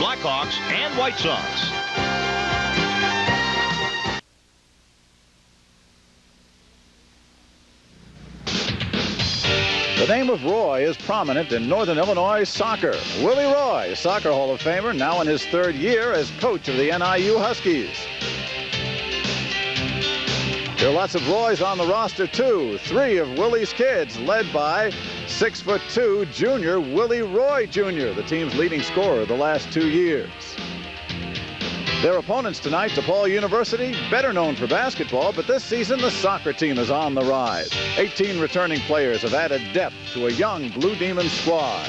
Blackhawks, and White Sox. The name of Roy is prominent in Northern Illinois soccer. Willie Roy, Soccer Hall of Famer, now in his third year as coach of the NIU Huskies. There are lots of Roys on the roster, too. 3 of Willie's kids, led by 6'2" junior Willie Roy Jr., the team's leading scorer the last 2 years. Their opponents tonight, DePaul University, better known for basketball, but this season the soccer team is on the rise. 18 returning players have added depth to a young Blue Demon squad.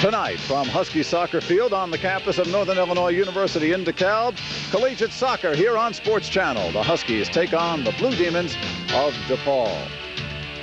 Tonight, from Husky Soccer Field on the campus of Northern Illinois University in DeKalb, collegiate soccer here on Sports Channel. The Huskies take on the Blue Demons of DePaul.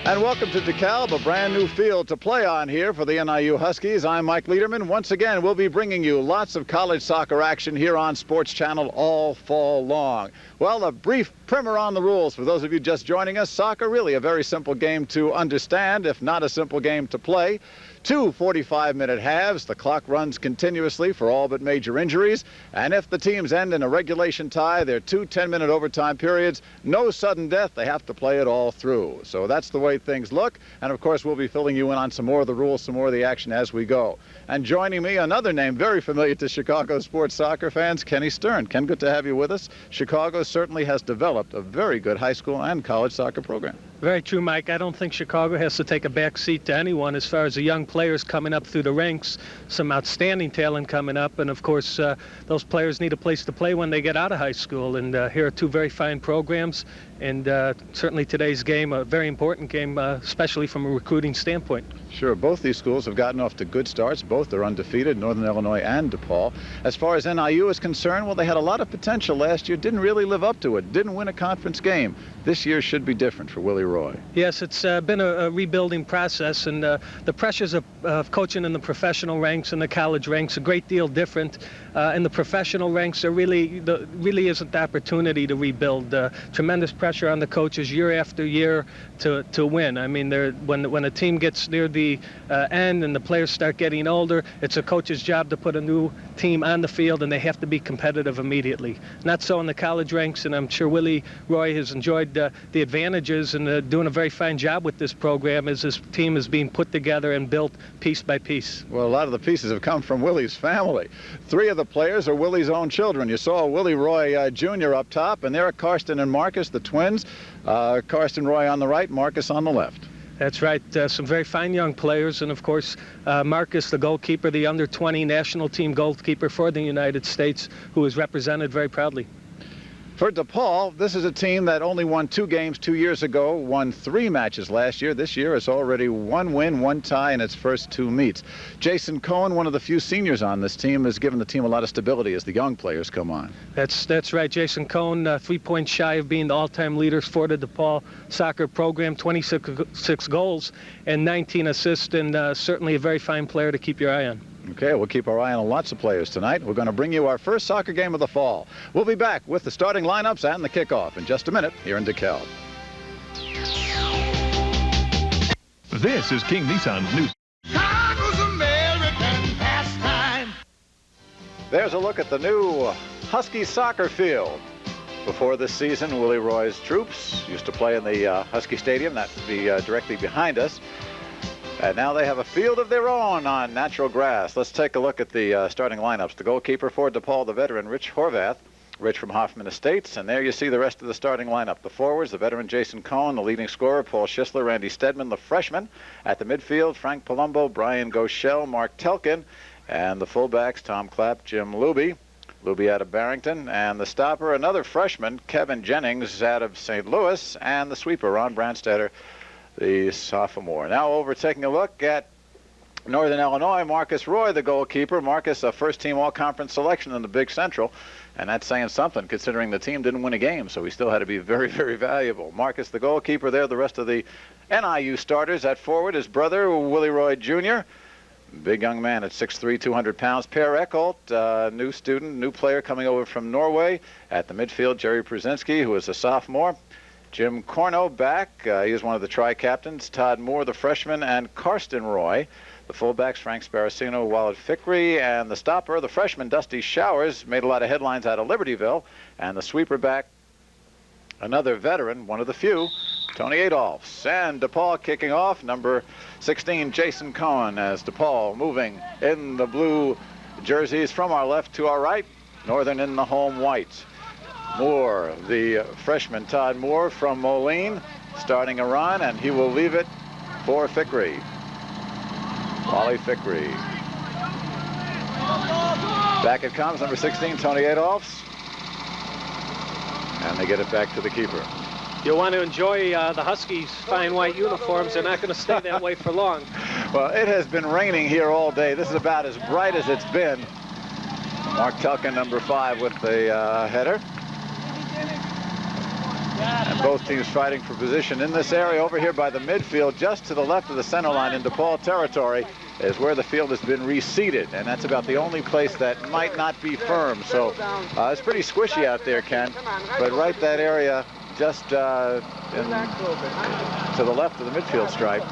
And welcome to DeKalb, a brand new field to play on here for the NIU Huskies. I'm Mike Lederman. Once again, we'll be bringing you lots of college soccer action here on Sports Channel all fall long. Well, a brief primer on the rules for those of you just joining us. Soccer, really a very simple game to understand, if not a simple game to play. 2 45-minute halves. The clock runs continuously for all but major injuries. And if the teams end in a regulation tie, they're 2 10-minute overtime periods. No sudden death. They have to play it all through. So that's the way things look. And, of course, we'll be filling you in on some more of the rules, some more of the action as we go. And joining me, another name very familiar to Chicago sports soccer fans, Kenny Stern. Ken, good to have you with us. Chicago certainly has developed a very good high school and college soccer program. Very true, Mike. I don't think Chicago has to take a back seat to anyone as far as the young players coming up through the ranks. Some outstanding talent coming up, and of course those players need a place to play when they get out of high school. And here are 2 very fine programs, and certainly today's game, a very important game, especially from a recruiting standpoint. Sure, both these schools have gotten off to good starts. Both are undefeated, Northern Illinois and DePaul. As far as NIU is concerned, well, they had a lot of potential last year, didn't really live up to it, didn't win a conference game. This year should be different for Willie Roy. Yes, it's been a rebuilding process, and the pressures of coaching in the professional ranks and the college ranks a great deal different. In the professional ranks, there really isn't the opportunity to rebuild. Tremendous pressure on the coaches year after year to win. I mean, when a team gets near the end and the players start getting older, it's a coach's job to put a new team on the field, and they have to be competitive immediately. Not so in the college ranks, and I'm sure Willie Roy has enjoyed the advantages and doing a very fine job with this program as this team is being put together and built piece by piece. Well, a lot of the pieces have come from Willie's family. 3 of the players are Willie's own children. You saw Willie Roy Jr. up top, and there are Karsten and Marcus, the twins. Karsten Roy on the right, Marcus on the left. That's right. Some very fine young players. And, of course, Marcus, the goalkeeper, the under-20 national team goalkeeper for the United States, who is represented very proudly. For DePaul, this is a team that only won 2 games 2 years ago, won 3 matches last year. This year it's already 1 win, 1 tie in its first 2 meets. Jason Cohen, one of the few seniors on this team, has given the team a lot of stability as the young players come on. That's right. Jason Cohen, 3 points shy of being the all-time leaders for the DePaul soccer program, 26 goals and 19 assists, and certainly a very fine player to keep your eye on. Okay, we'll keep our eye on lots of players tonight. We're going to bring you our first soccer game of the fall. We'll be back with the starting lineups and the kickoff in just a minute here in DeKalb. This is King Nissan's news. Chicago's American pastime. There's a look at the new Husky soccer field. Before this season, Willie Roy's troops used to play in the Husky Stadium. That would be directly behind us. And now they have a field of their own on natural grass. Let's take a look at the starting lineups. The goalkeeper for DePaul, the veteran Rich Horvath. Rich from Hoffman Estates. And there you see the rest of the starting lineup. The forwards, the veteran Jason Cohen, the leading scorer, Paul Schisler, Randy Stedman, the freshman. At the midfield, Frank Palumbo, Brian Goschel, Mark Telkin. And the fullbacks, Tom Clapp, Jim Luby. Luby out of Barrington. And the stopper, another freshman, Kevin Jennings out of St. Louis. And the sweeper, Ron Brandstetter, the sophomore. Now over taking a look at Northern Illinois, Marcus Roy, the goalkeeper. Marcus, a first-team all-conference selection in the Big Central, and that's saying something considering the team didn't win a game, so he still had to be very, very valuable. Marcus, the goalkeeper there. The rest of the NIU starters at forward, his brother, Willie Roy Jr., big young man at 6'3", 200 pounds. Per Eckholt, new student, new player coming over from Norway. At the midfield, Jerry Pruszinski, who is a sophomore. Jim Corno back. He is one of the tri-captains. Todd Moore, the freshman, and Karsten Roy, The fullbacks, Frank Sparacino, Wallet Fickrey, and the stopper, the freshman, Dusty Showers, made a lot of headlines out of Libertyville. And the sweeper back, another veteran, one of the few, Tony Adolphs. And DePaul kicking off, number 16, Jason Cohen, as DePaul moving in the blue jerseys from our left to our right, Northern in the home white. Moore, the freshman, Todd Moore from Moline, starting a run, and he will leave it for Fickrey. Wally Fickrey. Back it comes, number 16, Tony Adolphs. And they get it back to the keeper. You'll want to enjoy the Huskies' fine white uniforms. They're not going to stay that way for long. Well, it has been raining here all day. This is about as bright as it's been. Mark Telkin, number 5, with the header. And both teams fighting for position in this area over here by the midfield, just to the left of the center line in DePaul territory, is where the field has been reseeded, and that's about the only place that might not be firm. So it's pretty squishy out there, Ken, but right that area just to the left of the midfield stripe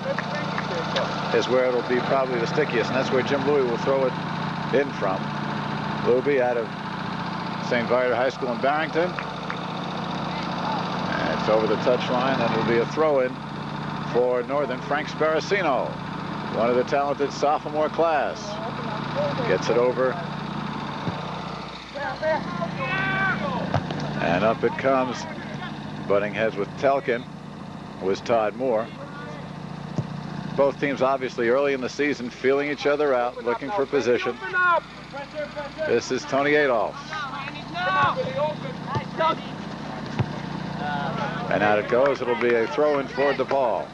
is where it'll be probably the stickiest, and that's where Jim Louie will throw it in from. Luby out of St. Viator High School in Barrington. And it's over the touchline, and it'll be a throw-in for Northern. Frank Sparacino, one of the talented sophomore class, gets it over. And up it comes. Butting heads with Telkin was Todd Moore. Both teams obviously early in the season feeling each other out, looking for position. This is Tony Adolphs. And out it goes. It'll be a throw-in for DePaul.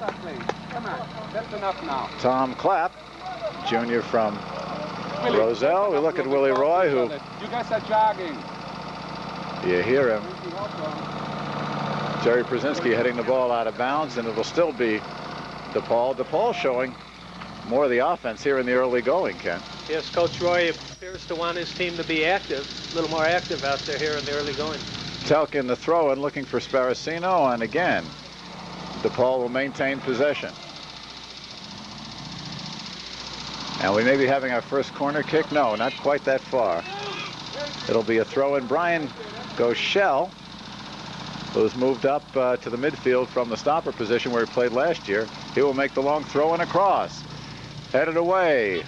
Tom Clapp, junior from Roselle. We look at Willie Roy, who you guys are jogging. You hear him. Jerry Brzezinski heading the ball out of bounds, and it'll still be DePaul. DePaul showing more of the offense here in the early going, Ken. Yes, Coach Roy appears to want his team to be active, a little more active out there here in the early going. Telkin the throw and looking for Sparacino, and again, DePaul will maintain possession. And we may be having our first corner kick. No, not quite that far. It'll be a throw in. Brian Goschel, who's moved up to the midfield from the stopper position where he played last year. He will make the long throw and across. Headed away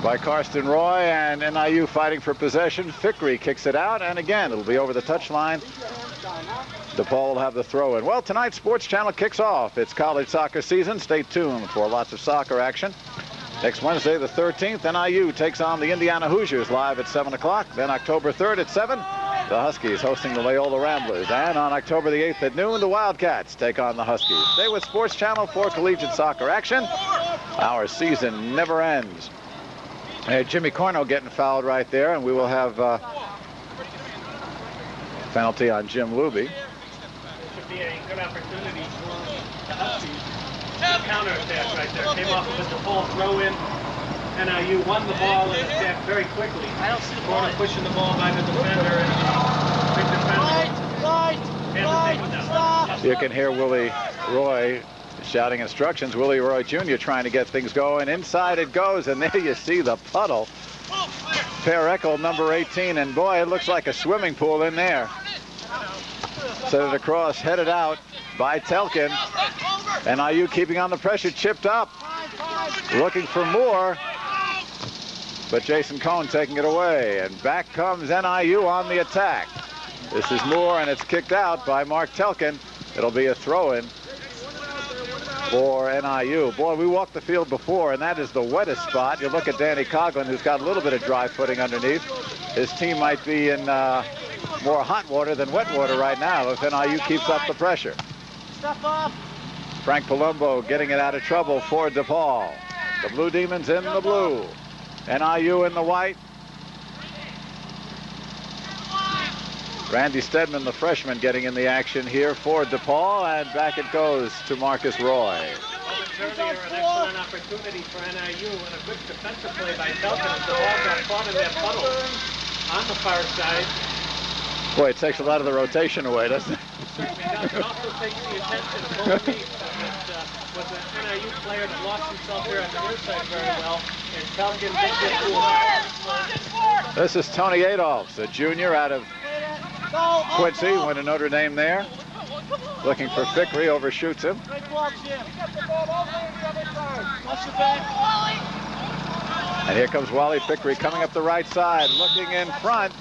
by Karsten Roy, and NIU fighting for possession. Fickrey kicks it out, and again, it'll be over the touchline. DePaul will have the throw in. Well, tonight's Sports Channel kicks off its college soccer season. Stay tuned for lots of soccer action. Next Wednesday, the 13th, NIU takes on the Indiana Hoosiers live at 7 o'clock. Then October 3rd at 7, the Huskies hosting the Loyola Ramblers. And on October the 8th at noon, the Wildcats take on the Huskies. Stay with Sports Channel for collegiate soccer action. Our season never ends. Jimmy Corno getting fouled right there, and we will have penalty on Jim Luby. This would be a good opportunity for the Huskies. Counterattack right there. Came off of a DePaul throw-in. NIU won the ball and attacked very quickly. I don't see the ball pushing the ball by the defender. And big defender. You can hear Willie Roy shouting instructions. Willie Roy Jr. trying to get things going. Inside it goes, and there you see the puddle. Per Eckel, number 18, and boy, it looks like a swimming pool in there. Set it across, headed out by Telkin. NIU keeping on the pressure, chipped up, looking for more, but Jason Cohn taking it away, and back comes NIU on the attack. This is Moore, and it's kicked out by Mark Telkin. It'll be a throw-in for NIU. Boy, we walked the field before, and that is the wettest spot. You look at Danny Coughlin, who's got a little bit of dry footing underneath. His team might be in more hot water than wet water right now if NIU keeps up the pressure. Stuff up. Frank Palumbo getting it out of trouble for DePaul. The Blue Demons in the blue. NIU in the white. Randy Stedman, the freshman, getting in the action here for DePaul, and back it goes to Marcus Roy. Earlier, an excellent opportunity for NIU and a good defensive play by Telkin as the ball got caught in that puddle on the far side. Boy, it takes a lot of the rotation away, doesn't it? It also takes the attention of both teams. was an NIU player that lost himself here on the near side very well, and Falcon did get to This is Tony Adolphs, a junior out of Quincy, went to Notre Dame there. Looking for Fickrey, overshoots him. And here comes Wally Fickrey coming up the right side, looking in front.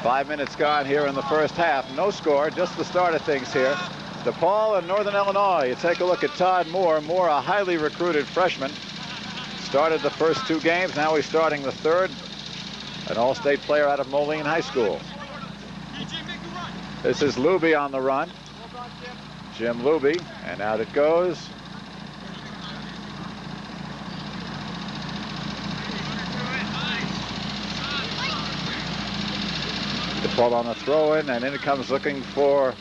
5 minutes gone here in the first half. No score, just the start of things here. DePaul and Northern Illinois. You take a look at Todd Moore. Moore, a highly recruited freshman. Started the first 2 games. Now he's starting the third. An all-state player out of Moline High School. This is Luby on the run. Jim Luby, and out it goes. DePaul on the throw-in, and in it comes looking for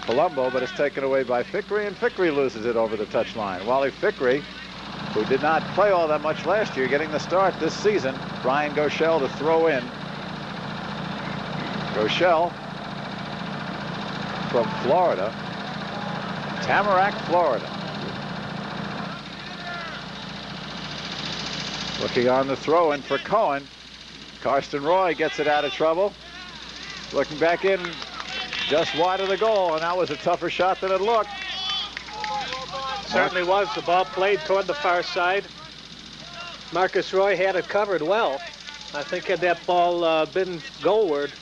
Colombo, but it's taken away by Fickrey, and Fickrey loses it over the touchline. Wally Fickrey, who did not play all that much last year, getting the start this season. Brian Goschel to throw in. Goschel from Florida, Tamarack, Florida. Looking on the throw-in for Cohen. Karsten Roy gets it out of trouble. Looking back in, just wide of the goal, and that was a tougher shot than it looked. Certainly was. The ball played toward the far side. Marcus Roy had it covered well. I think had that ball been goalward,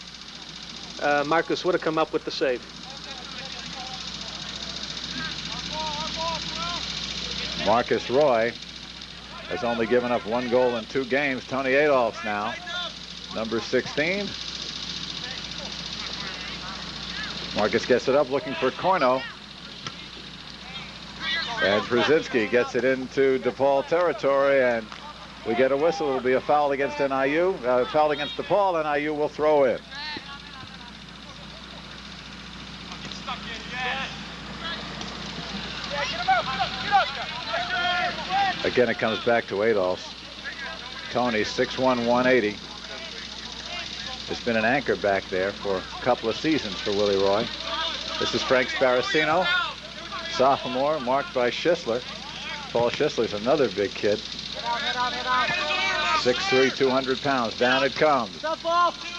Marcus would have come up with the save. Marcus Roy has only given up 1 goal in 2 games. Tony Adolphs now, number 16. Marcus gets it up, looking for Corno. And Brzezinski gets it into DePaul territory, and we get a whistle. It'll be a foul against NIU. Foul against DePaul. NIU will throw in. Again, it comes back to Adolphs. Tony, 6'1", 180. Has been an anchor back there for a couple of seasons for Willie Roy. This is Frank Sparacino, sophomore, marked by Schisler. Paul Schisler's another big kid. 6'3", 200 pounds. Down it comes.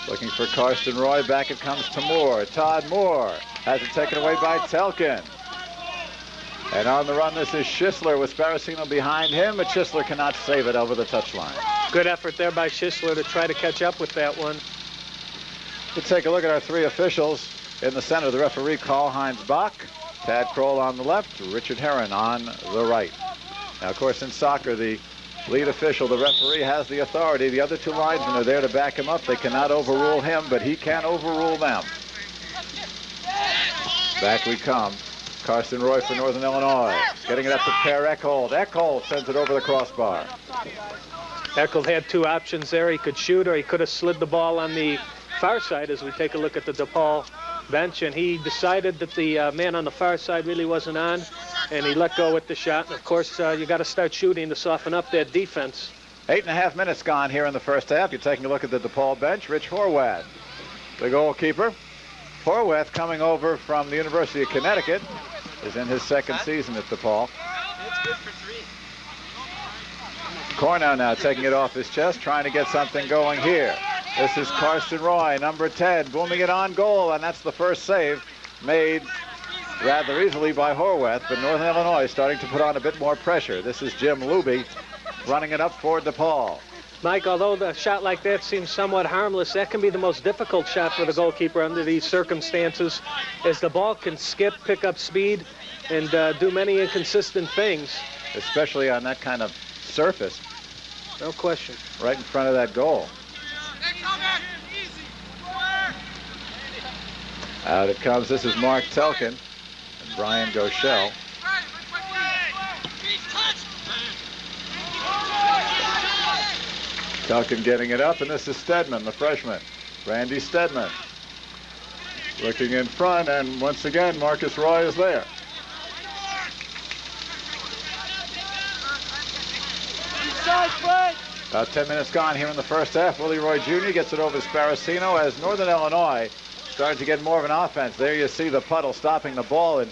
Looking for Karsten Roy. Back it comes to Moore. Todd Moore has it taken away by Telkin. And on the run, this is Schisler with Sparacino behind him, but Schisler cannot save it over the touchline. Good effort there by Schisler to try to catch up with that one. Let's take a look at our 3 officials. In the center, the referee, Karl-Heinz Bach. Tad Kroll on the left, Richard Herron on the right. Now, of course, in soccer, the lead official, the referee, has the authority. The other 2 linesmen are there to back him up. They cannot overrule him, but he can overrule them. Back we come. Karsten Roy for Northern Illinois. Getting it up to Per Eckhold. Eckhold sends it over the crossbar. Eckhold had 2 options there. He could shoot, or he could have slid the ball on the far side as we take a look at the DePaul bench, and he decided that the man on the far side really wasn't on, and he let go with the shot. And of course, you got to start shooting to soften up that defense. 8.5 minutes gone here in the first half. You're taking a look at the DePaul bench. Rich Horwath, the goalkeeper. Horwath, coming over from the University of Connecticut, is in his 2nd season at DePaul. Corno now taking it off his chest, trying to get something going here. This is Karsten Roy, number 10, booming it on goal, and that's the first save made rather easily by Horwath, but Northern Illinois starting to put on a bit more pressure. This is Jim Luby running it up for DePaul. Mike, although the shot like that seems somewhat harmless, that can be the most difficult shot for the goalkeeper under these circumstances, as the ball can skip, pick up speed, and do many inconsistent things. Especially on that kind of surface. No question. Right in front of that goal. Out it comes. This is Mark Telkin and Brian Goschel. Telkin getting it up, and this is Stedman, the freshman. Randy Stedman looking in front, and once again, Marcus Roy is there. About 10 minutes gone here in the first half. Willie Roy Jr. gets it over to Sparacino as Northern Illinois starting to get more of an offense. There you see the puddle stopping the ball in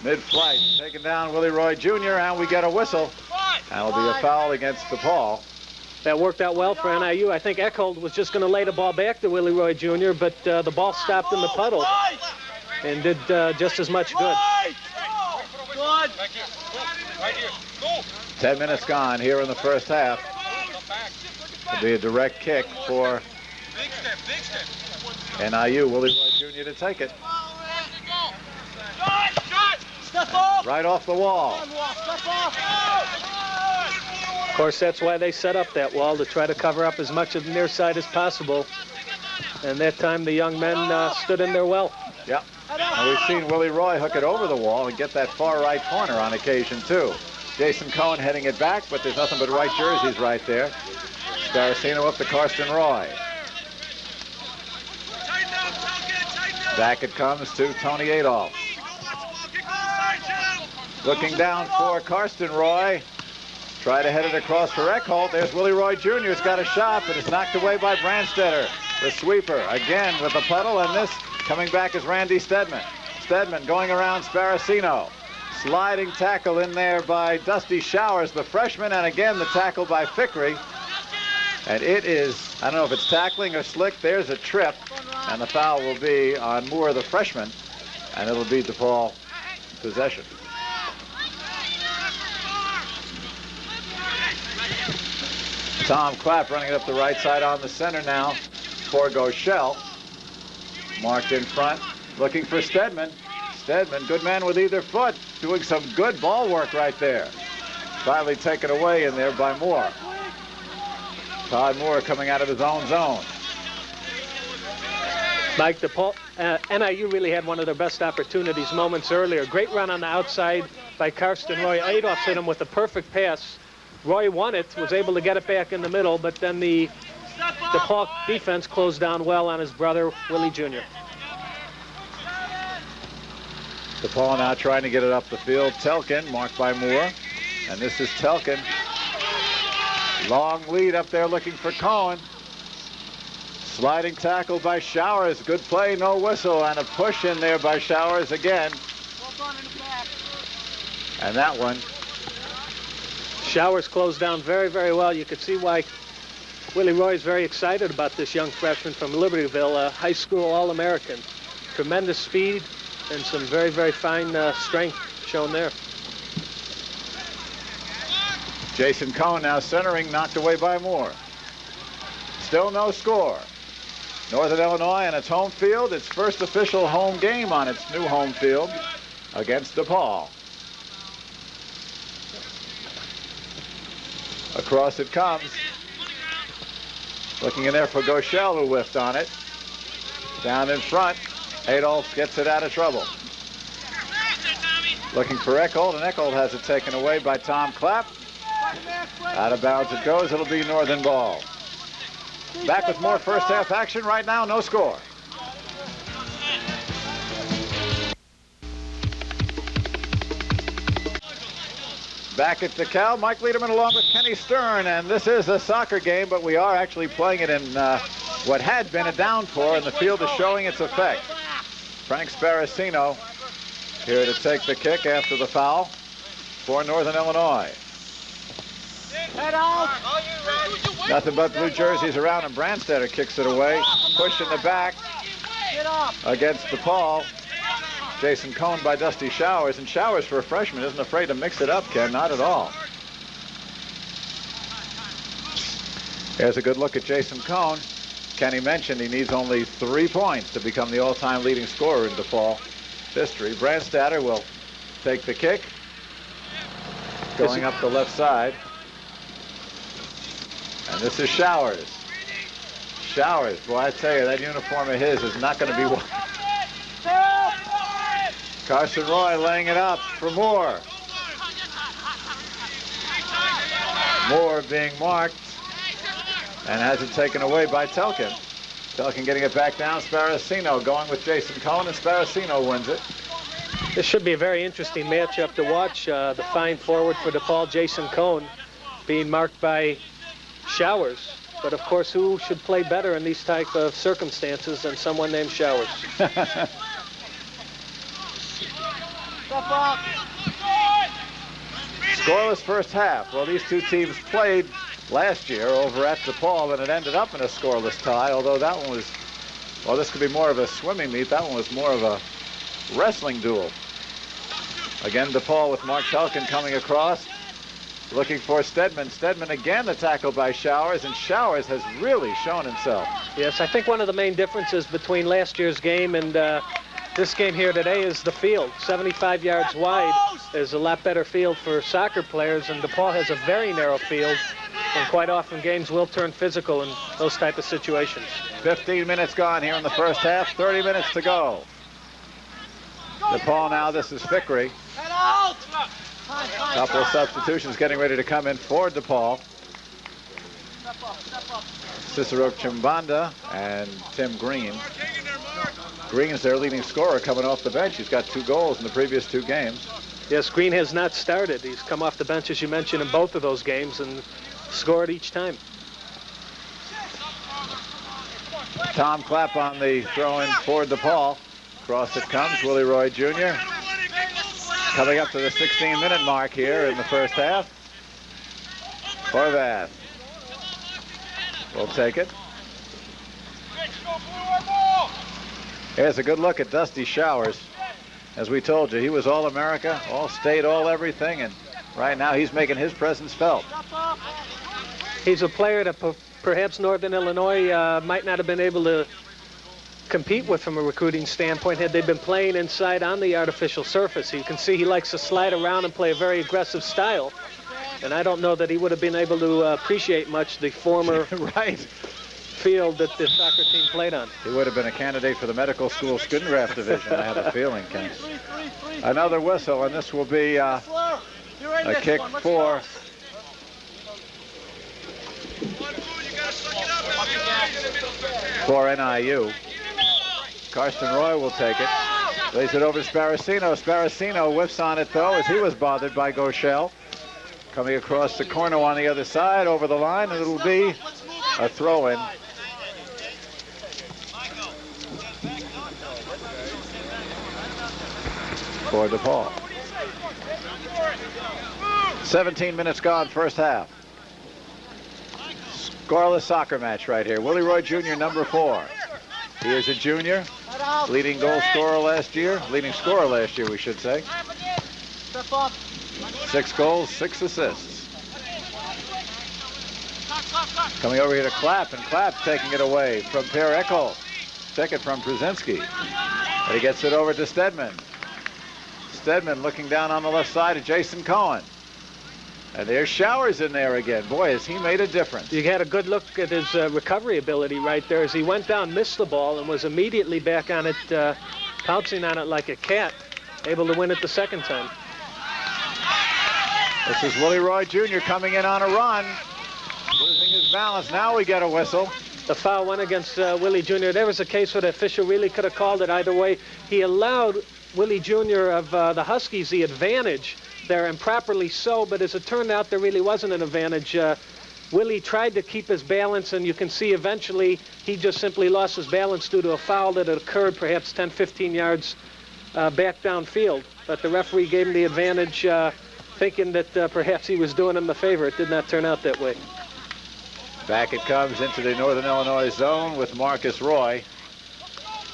mid-flight. Taking down Willie Roy Jr., and we get a whistle. That'll be a foul against DePaul. That worked out well for NIU. I think Eckhold was just going to lay the ball back to Willie Roy Jr., but the ball stopped in the puddle and did just as much good. 10 minutes gone here in the first half. It'll be a direct kick for NIU. Willie Roy Jr. to take it. Right off the wall. Of course, that's why they set up that wall, to try to cover up as much of the near side as possible. And that time the young men stood in there well. Yep. And we've seen Willie Roy hook it over the wall and get that far right corner on occasion, too. Jason Cohn heading it back, but there's nothing but white jerseys right there. Sparacino up to Karsten Roy. Back it comes to Tony Adolph. Looking down for Karsten Roy. Try to head it across for Eckholt. There's Willie Roy Jr. He's got a shot, but it's knocked away by Brandstetter. The sweeper again with the puddle, and this coming back is Randy Stedman. Stedman going around Sparacino. Sliding tackle in there by Dusty Showers, the freshman, and again the tackle by Fickery. And it is, I don't know if it's tackling or slick. There's a trip, and the foul will be on Moore, the freshman, and it'll be DePaul possession. Tom Clapp running it up the right side on the center now for Goschel. Marked in front, looking for Stedman. Stedman, good man with either foot, doing some good ball work right there. Finally taken away in there by Moore. Todd Moore coming out of his own zone. Mike, DePaul, NIU really had one of their best opportunities moments earlier. Great run on the outside by Karsten Roy. Adolph hit him with a perfect pass. Roy won it, was able to get it back in the middle, but then the DePaul defense closed down well on his brother, Willie Jr. DePaul now trying to get it up the field. Telkin, marked by Moore. And this is Telkin. Long lead up there looking for Cohen. Sliding tackle by Showers. Good play, no whistle. And a push in there by Showers again. And that one. Showers closed down very, very well. You could see why Willie Roy is very excited about this young freshman from Libertyville, a high school All-American. Tremendous speed and some very, very fine strength shown there. Jason Cohn now centering, knocked away by Moore. Still no score. Northern Illinois and its home field, its first official home game on its new home field against DePaul. Across it comes. Looking in there for Goschel, who whiffed on it. Down in front, Adolph gets it out of trouble. Looking for Eckhold, and Eckhold has it taken away by Tom Clapp. Out of bounds it goes. It'll be Northern ball. Back with more first half action right now. No score. Back at DeKalb, Mike Liederman along with Kenny Stern, and this is a soccer game, but we are actually playing it in what had been a downpour, and the field is showing its effect. Frank Sparacino here to take the kick after the foul for Northern Illinois. Nothing but blue jerseys around, and Brandstetter kicks it away. Push in the back against DePaul. Jason Cohn by Dusty Showers, and Showers for a freshman isn't afraid to mix it up, Ken, not at all. Here's a good look at Jason Cohn. Kenny mentioned he needs only 3 points to become the all-time leading scorer in DePaul history. Brandstetter will take the kick, going up the left side. And this is Showers. Showers, boy, I tell you, that uniform of his is not going to be one. Karsten Roy laying it up for Moore. Moore being marked and has it taken away by Telkin. Telkin getting it back down. Sparacino going with Jason Cohn, and Sparacino wins it. This should be a very interesting matchup to watch. The fine forward for DePaul, Jason Cohn, being marked by Showers. But of course, who should play better in these type of circumstances than someone named Showers? Step up. Scoreless first half. Well, these two teams played last year over at DePaul, and it ended up in a scoreless tie, although that one was, well, this could be more of a swimming meet. That one was more of a wrestling duel. Again, DePaul with Mark Helkin coming across, looking for Stedman. Stedman again, the tackle by Showers, and Showers has really shown himself. Yes, I think one of the main differences between last year's game and this game here today is the field. 75 yards wide is a lot better field for soccer players, and DePaul has a very narrow field, and quite often games will turn physical in those type of situations. 15 minutes gone here in the first half, 30 minutes to go. DePaul now, this is Fickery. Couple of substitutions getting ready to come in for DePaul. Cicero Chimbanda and Tim Green. Green is their leading scorer coming off the bench. He's got 2 goals in the previous 2 games. Yes, Green has not started. He's come off the bench, as you mentioned, in both of those games and scored each time. Tom Clapp on the throw-in for DePaul. Across it comes Willie Roy Jr. Coming up to the 16-minute mark here in the first half. Horvath will take it. Here's a good look at Dusty Showers. As we told you, he was All-America, All-State, All-Everything, and right now he's making his presence felt. He's a player that perhaps Northern Illinois might not have been able to compete with from a recruiting standpoint had they been playing inside on the artificial surface. You can see he likes to slide around and play a very aggressive style, and I don't know that he would have been able to appreciate much the former right field that the soccer team played on. He would have been a candidate for the medical school student draft division, I have a feeling, Ken. Another whistle, and this will be a kick for NIU. Karsten Roy will take it. Lays it over to Sparacino. Sparacino whiffs on it, though, as he was bothered by Goschel. Coming across the corner on the other side, over the line, and it'll be a throw-in. For DePaul. 17 minutes gone, first half. Scoreless soccer match right here. Willie Roy Jr., number 4. He is a junior, leading scorer last year, we should say. 6 goals, 6 assists. Coming over here to Clapp, and Clapp taking it away from Per Eckel. Take it from Brzezinski. And he gets it over to Stedman. Stedman looking down on the left side of Jason Cohen. And there's Showers in there again. Boy, has he made a difference. You had a good look at his recovery ability right there as he went down, missed the ball, and was immediately back on it, pouncing on it like a cat, able to win it the second time. This is Willie Roy Jr. coming in on a run, losing his balance. Now we get a whistle. The foul went against Willie Jr. There was a case where the official really could have called it either way. He allowed Willie Jr. of the Huskies the advantage there, improperly so, but as it turned out, there really wasn't an advantage. Willie tried to keep his balance, and you can see eventually he just simply lost his balance due to a foul that had occurred perhaps 10, 15 yards back downfield. But the referee gave him the advantage, thinking that perhaps he was doing him a favor. It did not turn out that way. Back it comes into the Northern Illinois zone with Marcus Roy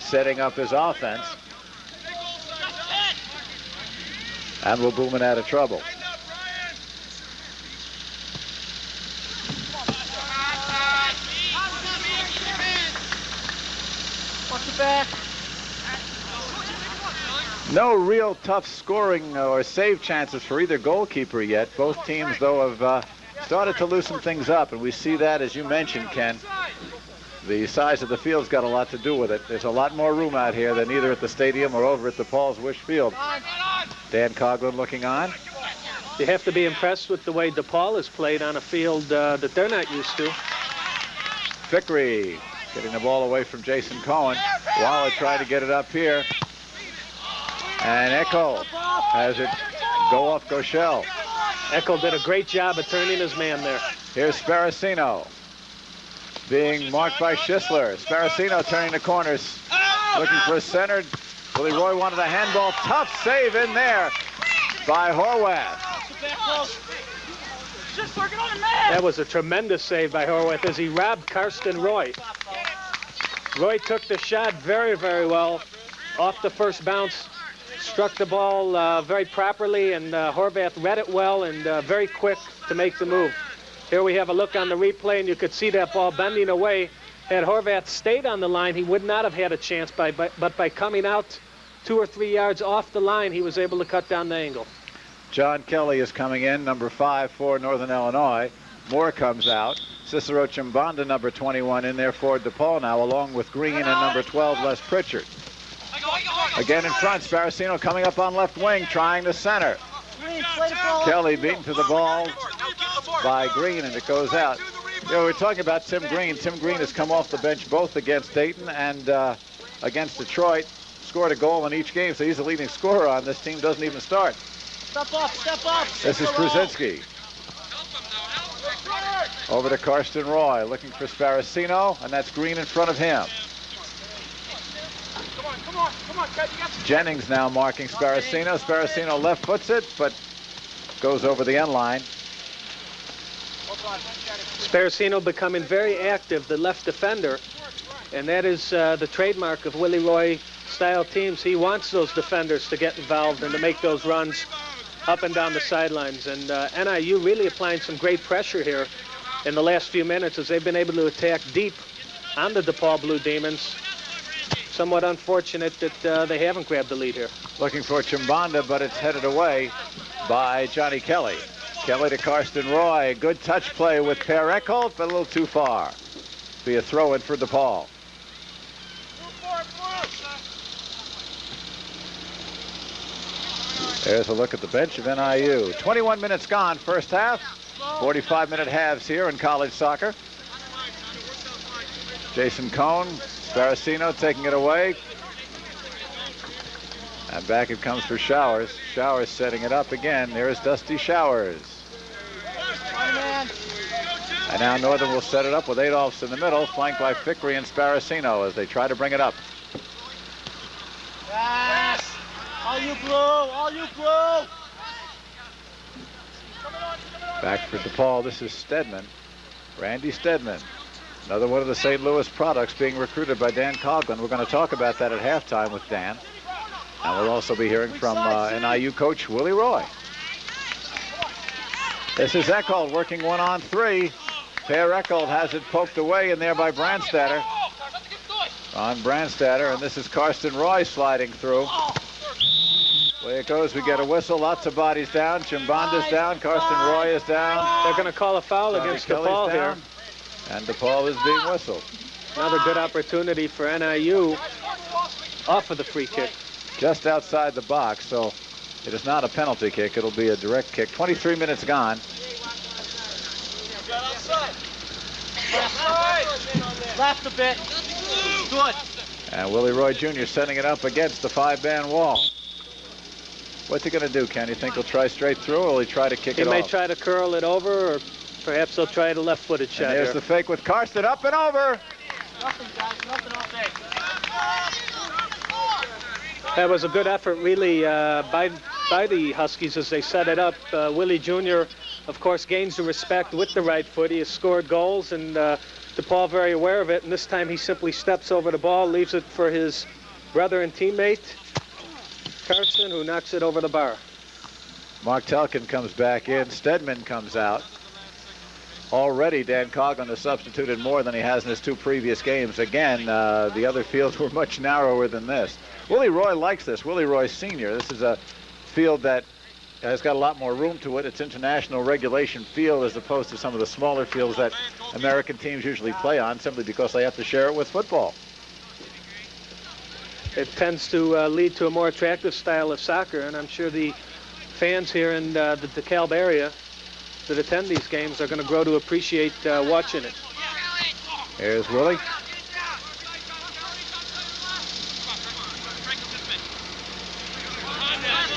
setting up his offense. And we'll boom it out of trouble. No real tough scoring or save chances for either goalkeeper yet. Both teams, though, have started to loosen things up, and we see that, as you mentioned, Ken. The size of the field's got a lot to do with it. There's a lot more room out here than either at the stadium or over at DePaul's Wish Field. Dan Coughlin looking on. You have to be impressed with the way DePaul has played on a field that they're not used to. Fickery getting the ball away from Jason Cohen. Waller tried to get it up here. And Eckel has it go off Goschel. Eckel did a great job of turning his man there. Here's Sparacino. being marked by Schisler. Sparacino turning the corners, looking for a center. Willie Roy wanted a handball. Tough save in there by Horwath. That was a tremendous save by Horwath as he robbed Karsten Roy. Roy took the shot very, very well off the first bounce, struck the ball very properly, and Horwath read it well and very quick to make the move. Here we have a look on the replay, and you could see that ball bending away. Had Horwath stayed on the line, he would not have had a chance, but by coming out 2 or 3 yards off the line, he was able to cut down the angle. John Kelly is coming in, number 5 for Northern Illinois. Moore comes out. Cicero Chimbanda, number 21, in there for DePaul now, along with Green and number 12, Les Pritchard. Again in front, Sparacino coming up on left wing, trying to center. Kelly beaten to the ball by Green, and it goes out. You know, we're talking about Tim Green. Tim Green has come off the bench both against Dayton and against Detroit. Scored a goal in each game, so he's the leading scorer on this team. Doesn't even start. Step up, step up. This is Kruszinski. Over to Karsten Roy, looking for Sparacino, and that's Green in front of him. Come on, Ted, you got some. Jennings now marking Sparacino. Sparacino left foots it, but goes over the end line. Sparacino becoming very active, the left defender, and that is the trademark of Willie Roy style teams. He wants those defenders to get involved and to make those runs up and down the sidelines. And NIU really applying some great pressure here in the last few minutes as they've been able to attack deep on the DePaul Blue Demons. Somewhat unfortunate that they haven't grabbed the lead here. Looking for Chimbanda, but it's headed away by Johnny Kelly. Kelly to Karsten Roy. Good touch play with Per Eckholt, but a little too far. Be a throw-in for DePaul. There's a look at the bench of NIU. 21 minutes gone, first half. 45-minute halves here in college soccer. Jason Cohn, Sparacino taking it away. And back it comes for Showers. Showers setting it up again. There's Dusty Showers. And now Northern will set it up with Adolphs in the middle, flanked by Fickrey and Sparacino as they try to bring it up. Yes! All you blue! All you blue! Back for DePaul, this is Stedman. Randy Stedman. Another one of the St. Louis products being recruited by Dan Coughlin. We're going to talk about that at halftime with Dan. And we'll also be hearing from NIU coach Willie Roy. This is Eckholt working 1-on-3. Per Eckholt has it poked away in there by Brandstatter. On Brandstatter, and this is Karsten Roy sliding through. Way it goes, we get a whistle, lots of bodies down. Chimbanda's down, Karsten Roy is down. They're going to call a foul against DePaul here. And DePaul is being whistled. Another good opportunity for NIU off of the free kick. Just outside the box, so it is not a penalty kick. It'll be a direct kick. 23 minutes gone. Left a bit. Good. And Willie Roy Jr. setting it up against the 5-man wall. What's he going to do, Ken? You think he'll try straight through, or will he try to kick it off? He may try to curl it over, or perhaps he'll try the left-footed shot. There's the fake with Karsten, up and over. Nothing, guys. Nothing all day. That was a good effort, really, by the Huskies as they set it up. Willie Jr., of course, gains the respect with the right foot. He has scored goals, and DePaul very aware of it. And this time he simply steps over the ball, leaves it for his brother and teammate, Karsten, who knocks it over the bar. Mark Telkin comes back in. Stedman comes out. Already Dan Coughlin has substituted more than he has in his 2 previous games. Again, the other fields were much narrower than this. Willie Roy likes this. Willie Roy Sr. This is a field that has got a lot more room to it. It's international regulation field as opposed to some of the smaller fields that American teams usually play on simply because they have to share it with football. It tends to lead to a more attractive style of soccer, and I'm sure the fans here in the DeKalb area that attend these games are going to grow to appreciate watching it. Here's Willie.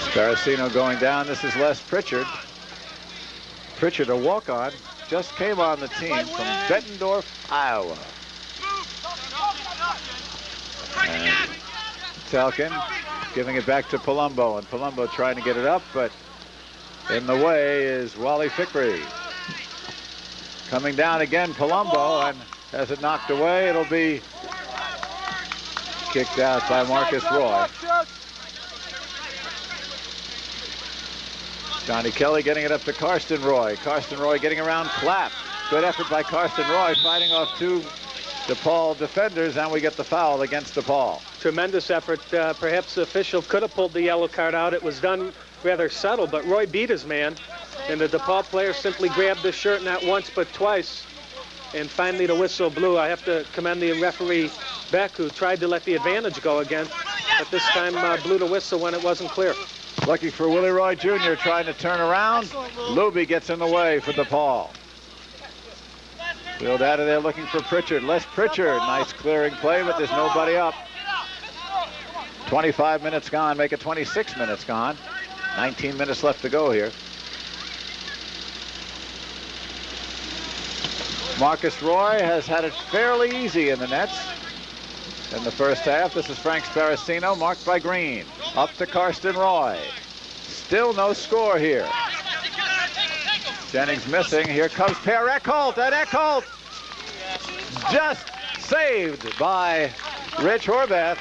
Sparacino going down. This is Les Pritchard. Pritchard, a walk-on. just came on the team from Bettendorf, Iowa. And Telkin giving it back to Palumbo, and Palumbo trying to get it up, but in the way is Wally Fickry. Coming down again, Palumbo, and has it knocked away. It'll be kicked out by Marcus Roy. Johnny Kelly getting it up to Karsten Roy. Karsten Roy getting around Clapp. Good effort by Karsten Roy, fighting off two DePaul defenders, and we get the foul against DePaul. Tremendous effort. Perhaps the official could have pulled the yellow card out. It was done rather subtle, but Roy beat his man, and the DePaul player simply grabbed the shirt not once but twice, and finally the whistle blew. I have to commend the referee Beck, who tried to let the advantage go again, but this time blew the whistle when it wasn't clear. Lucky for Willie Roy Jr. trying to turn around. Luby gets in the way for DePaul. Wheeled out of there looking for Pritchard. Les Pritchard, nice clearing play, but there's nobody up. 25 minutes gone, make it 26 minutes gone. 19 minutes left to go here. Marcus Roy has had it fairly easy in the nets in the first half. This is Frank Sparacino, marked by Green. Up to Karsten Roy. Still no score here. Jennings missing. Here comes Per Eckholt, and Eckholt just saved by Rich Horvath.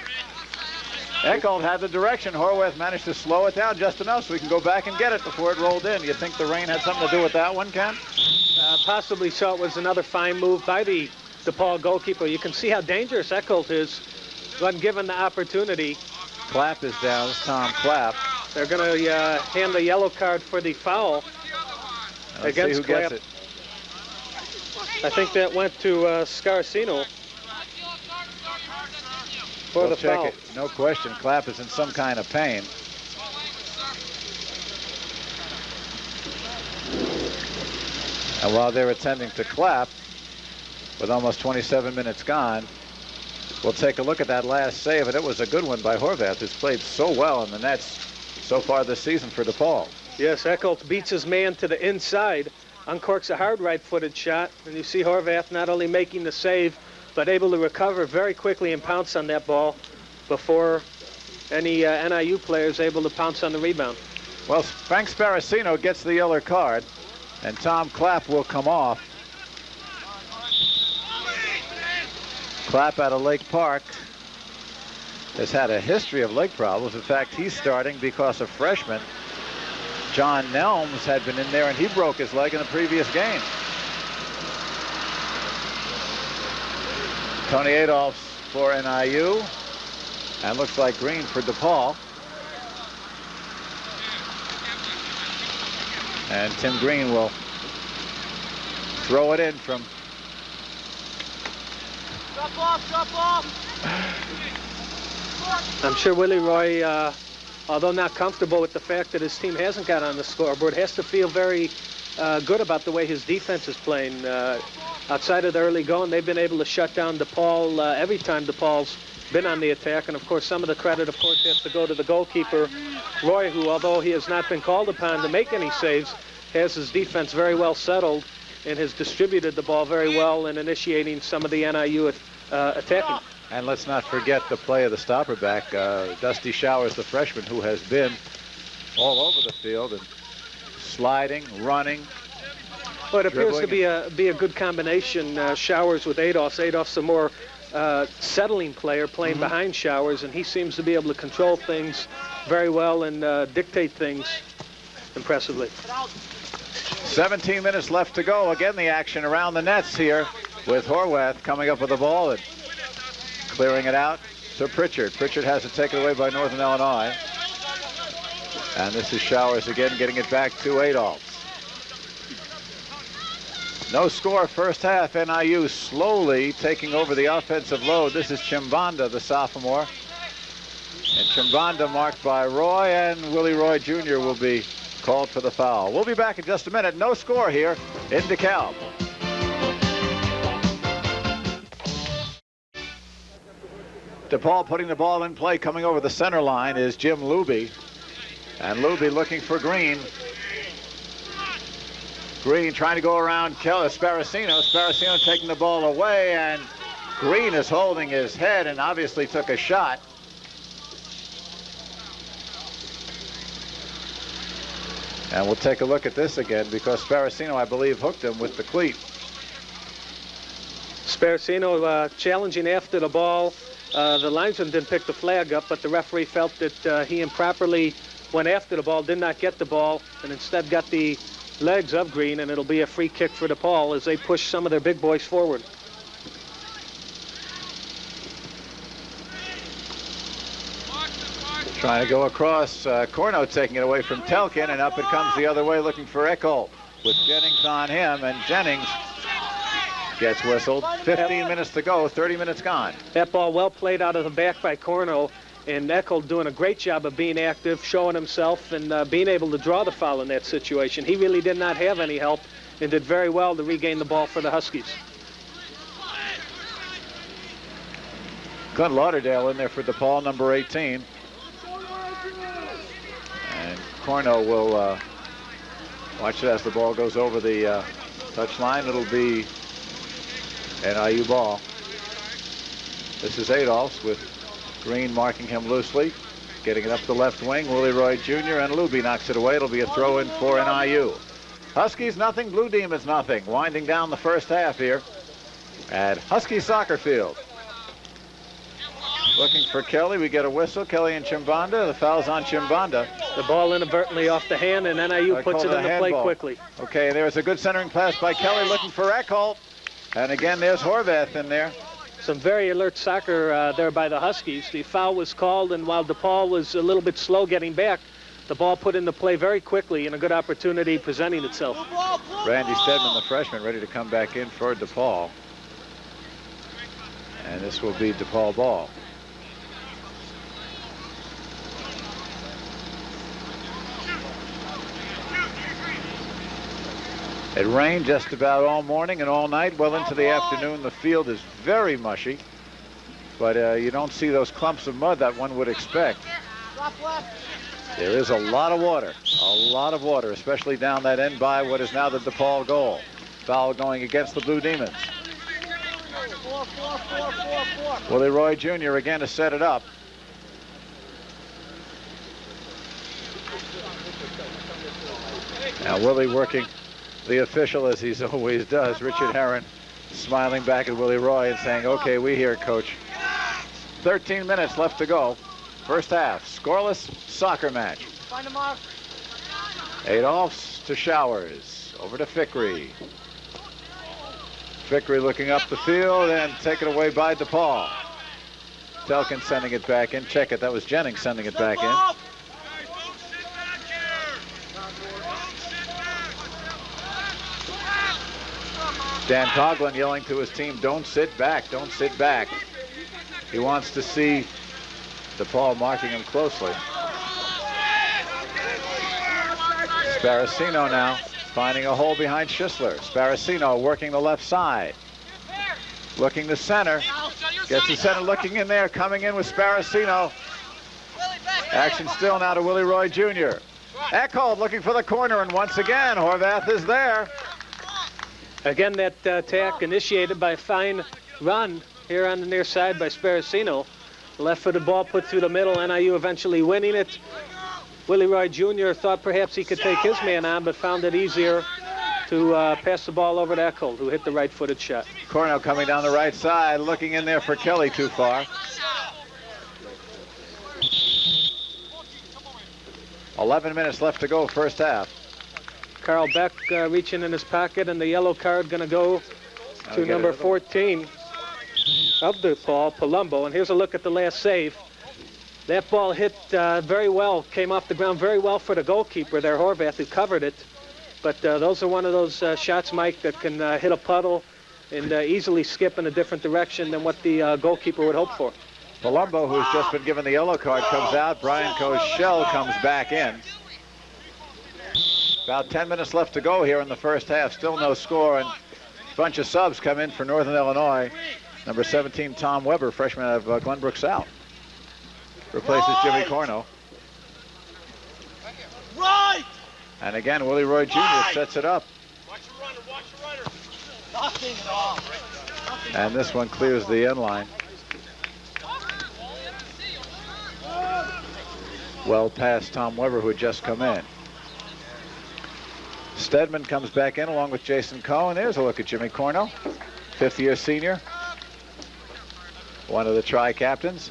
Eckholt had the direction. Horvath managed to slow it down just enough so we can go back and get it before it rolled in. You think the rain had something to do with that one, Ken? Possibly so. It was another fine move by the DePaul goalkeeper. You can see how dangerous Eckholt is when given the opportunity. Clapp is down. It's Tom Clapp. They're going to hand the yellow card for the foul against Clapp. Gets it. I think that went to Scarcino for We'll the check foul. it. No question. Clapp is in some kind of pain. And while they're attending to Clapp, with almost 27 minutes gone, we'll take a look at that last save, and it was a good one by Horvath, who's played so well in the nets so far this season for DePaul. Yes, Eckholt beats his man to the inside, uncorks a hard right-footed shot, and you see Horvath not only making the save, but able to recover very quickly and pounce on that ball before any NIU player is able to pounce on the rebound. Well, Frank Sparacino gets the yellow card, and Tom Clapp will come off. Clapp out of Lake Park has had a history of leg problems. In fact, he's starting because a freshman, John Nelms, had been in there and he broke his leg in the previous game. Tony Adolphs for NIU, and looks like Green for DePaul. And Tim Green will throw it in from... Drop off! I'm sure Willie Roy, although not comfortable with the fact that his team hasn't got on the scoreboard, has to feel very good about the way his defense is playing. Outside of the early going, they've been able to shut down DePaul every time DePaul's been on the attack. And, of course, some of the credit, of course, has to go to the goalkeeper, Roy, who, although he has not been called upon to make any saves, has his defense very well settled and has distributed the ball very well in initiating some of the NIU attacking. And let's not forget the play of the stopper back, Dusty Showers, the freshman, who has been all over the field and sliding, running. Well, it appears to be a good combination, Showers with Adolphs. Adolphs a more settling player playing behind Showers, and he seems to be able to control things very well and dictate things impressively. 17 minutes left to go. Again, the action around the nets here with Horvath coming up with the ball and clearing it out to Pritchard. Pritchard has it taken away by Northern Illinois. And this is Showers again getting it back to Adolphs. No score first half. NIU slowly taking over the offensive load. This is Chimbanda, the sophomore. And Chimbanda marked by Roy, and Willie Roy Jr. will be called for the foul. We'll be back in just a minute. No score here in DeKalb. DePaul putting the ball in play. Coming over the center line is Jim Luby. And Luby looking for Green. Green trying to go around Sparacino. Sparacino taking the ball away, and Green is holding his head and obviously took a shot. And we'll take a look at this again because Sparacino, I believe, hooked him with the cleat. Sparacino challenging after the ball. The linesman didn't pick the flag up, but the referee felt that he improperly went after the ball, did not get the ball, and instead got the legs of Green, and it'll be a free kick for DePaul as they push some of their big boys forward. Trying to go across. Corno taking it away from Telkin, and up it comes the other way looking for Eckel with Jennings on him, and Jennings gets whistled. 15 minutes to go, 30 minutes gone. That ball well played out of the back by Corno, and Eckel doing a great job of being active, showing himself, and being able to draw the foul in that situation. He really did not have any help and did very well to regain the ball for the Huskies. Clint Lauderdale in there for DePaul, number 18. And Corno will watch it as the ball goes over the touchline. It'll be NIU ball. This is Adolphs with Green marking him loosely. Getting it up the left wing, Willie Roy Jr. and Luby knocks it away. It'll be a throw in for NIU. Huskies nothing, Blue Demons nothing. Winding down the first half here at Husky Soccer Field. Looking for Kelly. We get a whistle. Kelly and Chimbanda. The foul's on Chimbanda. The ball inadvertently off the hand, and NIU puts it into play quickly. Okay, there's a good centering pass by Kelly looking for Eckholt. And again, there's Horvath in there. Some very alert soccer there by the Huskies. The foul was called, and while DePaul was a little bit slow getting back, the ball put into play very quickly and a good opportunity presenting itself. Randy Stedman, the freshman, ready to come back in for DePaul. And this will be DePaul ball. It rained just about all morning and all night, well into the afternoon. The field is very mushy, but you don't see those clumps of mud that one would expect. There is a lot of water, especially down that end by what is now the DePaul goal. Foul going against the Blue Demons. Willie Roy Jr. again to set it up. Now Willie working the official as he always does. Richard Herron smiling back at Willie Roy and saying, okay, we hear it, coach. 13 minutes left to go. First half, scoreless soccer match. Adolphs to Showers, over to Fickrey. Fickrey looking up the field and taken away by DePaul. Telkin sending it back in. Check it, that was Jennings sending it back in. Dan Coughlin yelling to his team, don't sit back, don't sit back. He wants to see DePaul marking him closely. Sparacino now finding a hole behind Schisler. Sparacino working the left side. Looking to center. Gets the center looking in there, coming in with Sparacino. Action still now to Willie Roy Jr. Eckholt looking for the corner, and once again, Horvath is there. Again, that attack initiated by a fine run here on the near side by Sparacino. Left-footed ball put through the middle, NIU eventually winning it. Willie Roy Jr. thought perhaps he could take his man on, but found it easier to pass the ball over to Eckel, who hit the right-footed shot. Cornell coming down the right side, looking in there for Kelly too far. 11 minutes left to go, first half. Carl Beck reaching in his pocket, and the yellow card going to go to number 14 of DePaul, Palumbo. And here's a look at the last save. That ball hit very well, came off the ground very well for the goalkeeper there, Horvath, who covered it. But those are one of those shots, Mike, that can hit a puddle and easily skip in a different direction than what the goalkeeper would hope for. Palumbo, who's just been given the yellow card, comes out. Brian Koschel comes back in. About 10 minutes left to go here in the first half. Still no score, and a bunch of subs come in for Northern Illinois. Number 17, Tom Weber, freshman out of Glenbrook South, replaces Jimmy Corno. Right! And again, Willie Roy Jr. sets it up. And this one clears the end line. Well past Tom Weber, who had just come in. Stedman comes back in along with Jason Cohen. There's a look at Jimmy Cornell, fifth-year senior, one of the tri-captains.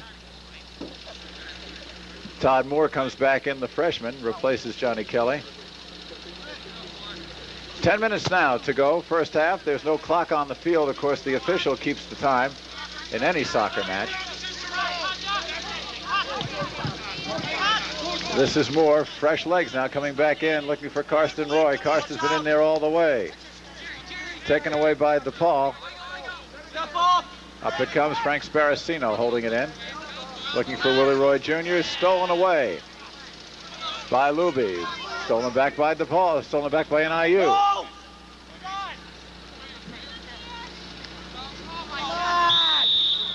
Todd Moore comes back in, the freshman, replaces Johnny Kelly. 10 minutes now to go, first half. There's no clock on the field. Of course, the official keeps the time in any soccer match. This is Moore, fresh legs now coming back in, looking for Karsten Roy. Karsten's been in there all the way. Taken away by DePaul. Up it comes Frank Sparacino holding it in. Looking for Willie Roy Jr. Stolen away by Luby. Stolen back by DePaul. Stolen back by NIU.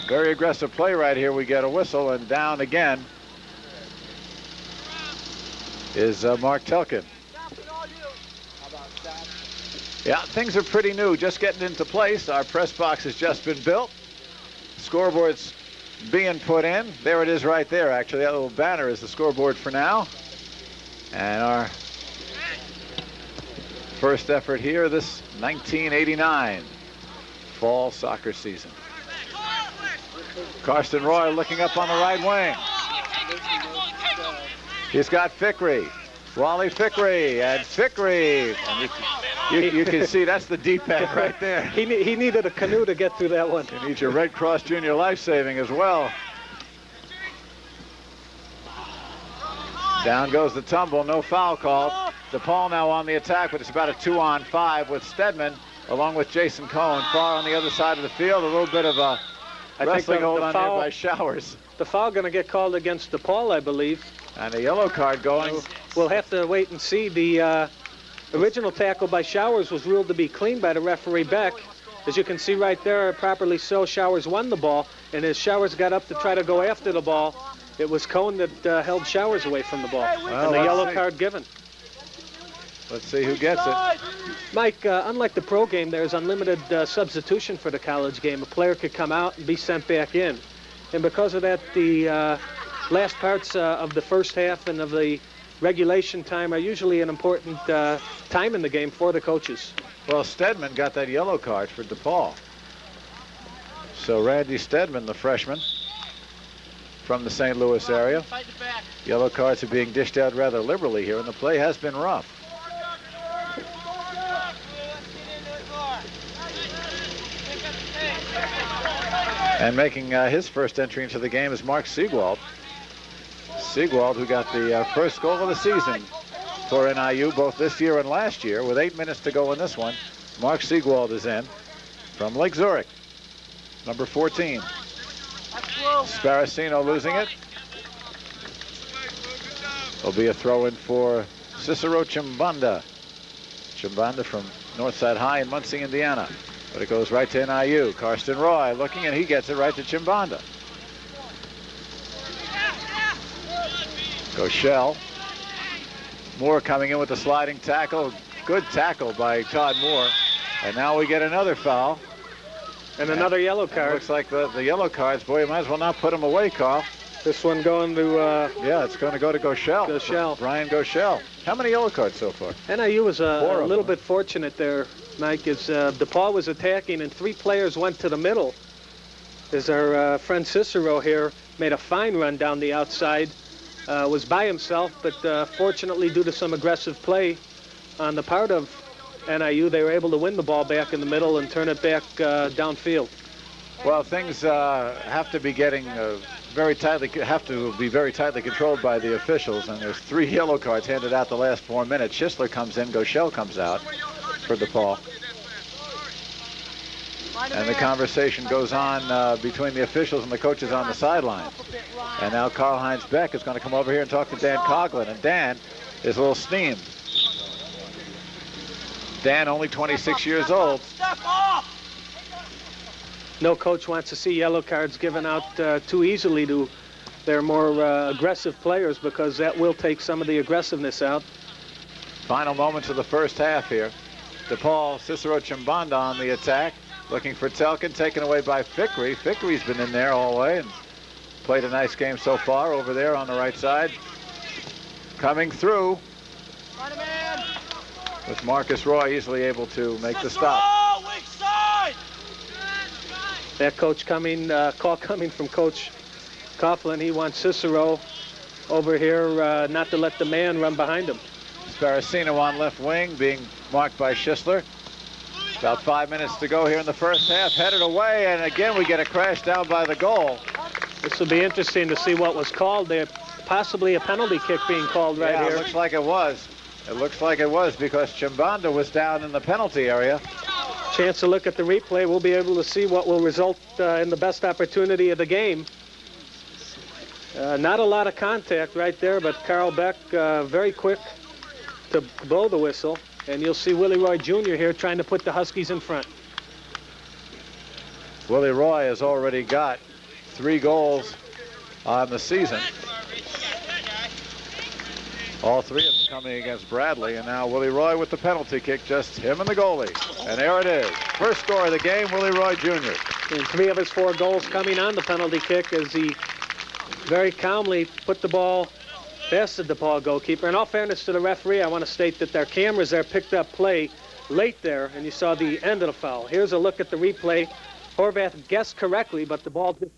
Very aggressive play right here. We get a whistle, and down again is Mark Telkin. Yeah, things are pretty new, just getting into place. Our press box has just been built. Scoreboard's being put in. There it is right there, actually. That little banner is the scoreboard for now. And our first effort here this 1989 fall soccer season. Karsten Roy looking up on the right wing. He's got Fikri, Wally Fikri, and Fikri. And you can see that's the deep end right there. He needed a canoe to get through that one. You need your Red Cross Junior life saving as well. Down goes the tumble, no foul call. DePaul now on the attack, but it's about a 2-on-5 with Stedman along with Jason Cohen far on the other side of the field. A little bit of a wrestling hold on there by Showers. The foul going to get called against DePaul, I believe. And a yellow card going. We'll have to wait and see. The original tackle by Showers was ruled to be clean by the referee Beck. As you can see right there, properly so, Showers won the ball. And as Showers got up to try to go after the ball, it was Cohen that held Showers away from the ball. Well, and the yellow card given. Let's see who gets it. Mike, unlike the pro game, there's unlimited substitution for the college game. A player could come out and be sent back in. And because of that, the last parts of the first half and of the regulation time are usually an important time in the game for the coaches. Well, Stedman got that yellow card for DePaul. So Randy Stedman, the freshman from the St. Louis area. Yellow cards are being dished out rather liberally here, and the play has been rough. And making his first entry into the game is Mark Siegwald. Siegwald, who got the first goal of the season for NIU, both this year and last year. With 8 minutes to go in this one, Mark Siegwald is in from Lake Zurich, number 14. Sparacino losing it. Will be a throw in for Cicero Chimbanda. Chimbanda from Northside High in Muncie, Indiana. But it goes right to NIU. Karsten Roy looking, and he gets it right to Chimbanda. Goschel. Moore coming in with the sliding tackle. Good tackle by Todd Moore. And now we get another foul. And another yellow card. Looks like the yellow cards. Boy, you might as well not put them away, Carl. This one going to... yeah, it's going to go to Goschel. Goschel. Brian Goschel. How many yellow cards so far? NIU was a little bit fortunate there, Mike, as DePaul was attacking and 3 players went to the middle. As our friend Cicero here made a fine run down the outside. Was by himself, but fortunately, due to some aggressive play on the part of NIU, they were able to win the ball back in the middle and turn it back downfield. Well, things have to be getting very tightly controlled by the officials, and there's 3 yellow cards handed out the last 4 minutes. Schisler comes in, Goschel comes out for DePaul. And the conversation goes on between the officials and the coaches on the sideline. And now Karl-Heinz Beck is going to come over here and talk to Dan Coughlin. And Dan is a little steamed. Dan, only 26 years old. No coach wants to see yellow cards given out too easily to their more aggressive players, because that will take some of the aggressive out. Final moments of the first half here. DePaul, Cicero Chimbanda on the attack. Looking for Telkin, taken away by Fickrey. Fickrey's been in there all the way and played a nice game so far over there on the right side. Coming through with Marcus Roy easily able to make the stop. Weak side! That coach coming, call coming from Coach Coughlin. He wants Cicero over here not to let the man run behind him. Sparacino on left wing being marked by Schisler. About 5 minutes to go here in the first half. Headed away, and again we get a crash down by the goal. This will be interesting to see what was called there. Possibly a penalty kick being called right Yeah, here. it looks like it was. It looks like it was because Chimbanda was down in the penalty area. Chance to look at the replay. We'll be able to see what will result in the best opportunity of the game. Not a lot of contact right there, but Carl Beck very quick to blow the whistle. And you'll see Willie Roy Jr. here trying to put the Huskies in front. Willie Roy has already got 3 goals on the season. All 3 of them coming against Bradley, and now Willie Roy with the penalty kick, just him and the goalie. And there it is. First score of the game, Willie Roy Jr. And 3 of his 4 goals coming on the penalty kick as he very calmly put the ball past the DePaul goalkeeper. In all fairness to the referee, I want to state that their cameras there picked up play late there, and you saw the end of the foul. Here's a look at the replay. Horvath guessed correctly, but the ball just...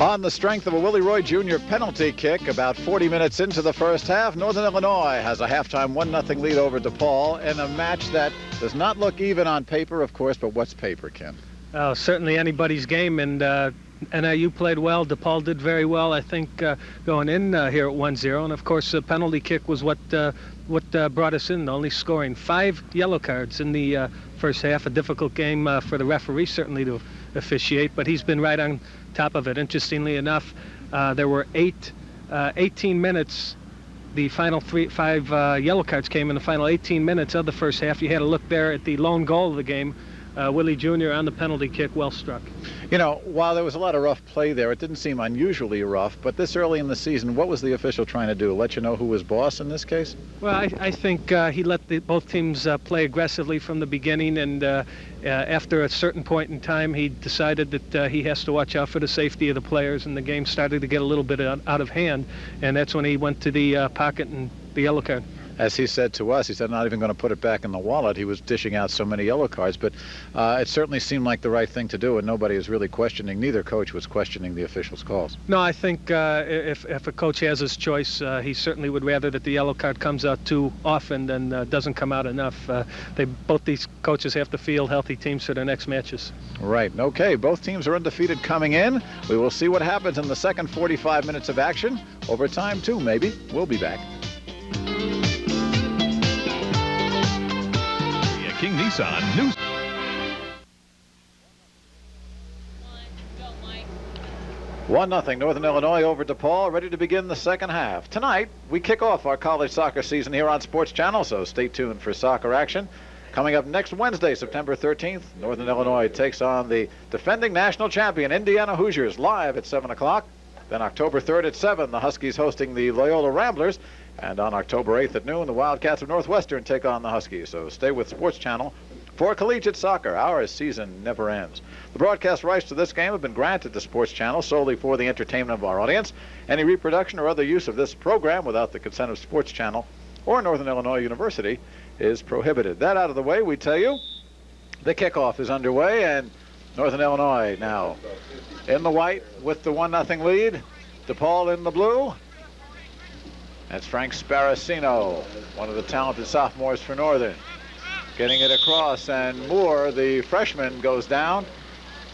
On the strength of a Willie Roy Jr. penalty kick, about 40 minutes into the first half, Northern Illinois has a halftime 1-0 lead over DePaul in a match that does not look even on paper, of course, but what's paper, Ken? Oh, certainly anybody's game, and NIU played well. DePaul did very well, I think, going in here at 1-0. And, of course, the penalty kick was what brought us in, only scoring 5 yellow cards in the first half. A difficult game for the referee, certainly, to officiate, but he's been right on top of it. Interestingly enough, there were 18 minutes. The final 5 yellow cards came in the final 18 minutes of the first half. You had a look there at the lone goal of the game. Willie Jr. on the penalty kick, well struck. You know, while there was a lot of rough play there, it didn't seem unusually rough, but this early in the season, what was the official trying to do? Let you know who was boss in this case? Well, I think he let both teams play aggressively from the beginning, and after a certain point in time, he decided that he has to watch out for the safety of the players, and the game started to get a little bit out of hand, and that's when he went to the pocket and the yellow card. As he said to us, he said not even going to put it back in the wallet. He was dishing out so many yellow cards, but it certainly seemed like the right thing to do, and nobody was really questioning. Neither coach was questioning the officials' calls. No, I think if a coach has his choice, he certainly would rather that the yellow card comes out too often than doesn't come out enough. Both these coaches have to field healthy teams for their next matches. Right. Okay. Both teams are undefeated coming in. We will see what happens in the second 45 minutes of action. Overtime, too, maybe. We'll be back. King Nissan News. One nothing Northern Illinois over DePaul, ready to begin the second half. Tonight, we kick off our college soccer season here on Sports Channel, so stay tuned for soccer action. Coming up next Wednesday, September 13th, Northern Illinois takes on the defending national champion Indiana Hoosiers live at 7 o'clock. Then October 3rd at 7, the Huskies hosting the Loyola Ramblers. And on October 8th at noon, the Wildcats of Northwestern take on the Huskies. So stay with Sports Channel for collegiate soccer. Our season never ends. The broadcast rights to this game have been granted to Sports Channel solely for the entertainment of our audience. Any reproduction or other use of this program without the consent of Sports Channel or Northern Illinois University is prohibited. That out of the way, we tell you the kickoff is underway, and Northern Illinois now in the white with the 1-0 lead. DePaul in the blue. That's Frank Sparacino, one of the talented sophomores for Northern. Getting it across, and Moore, the freshman, goes down.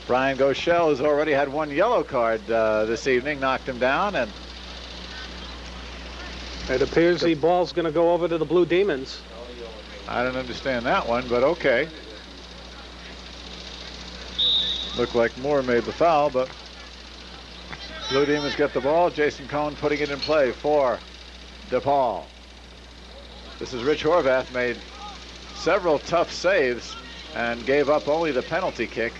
Brian Goschel has already had 1 yellow card this evening, knocked him down, and it appears the ball's going to go over to the Blue Demons. I don't understand that one, but okay. Looked like Moore made the foul, but Blue Demons get the ball. Jason Cohn putting it in play for DePaul. This is Rich Horvath, made several tough saves and gave up only the penalty kick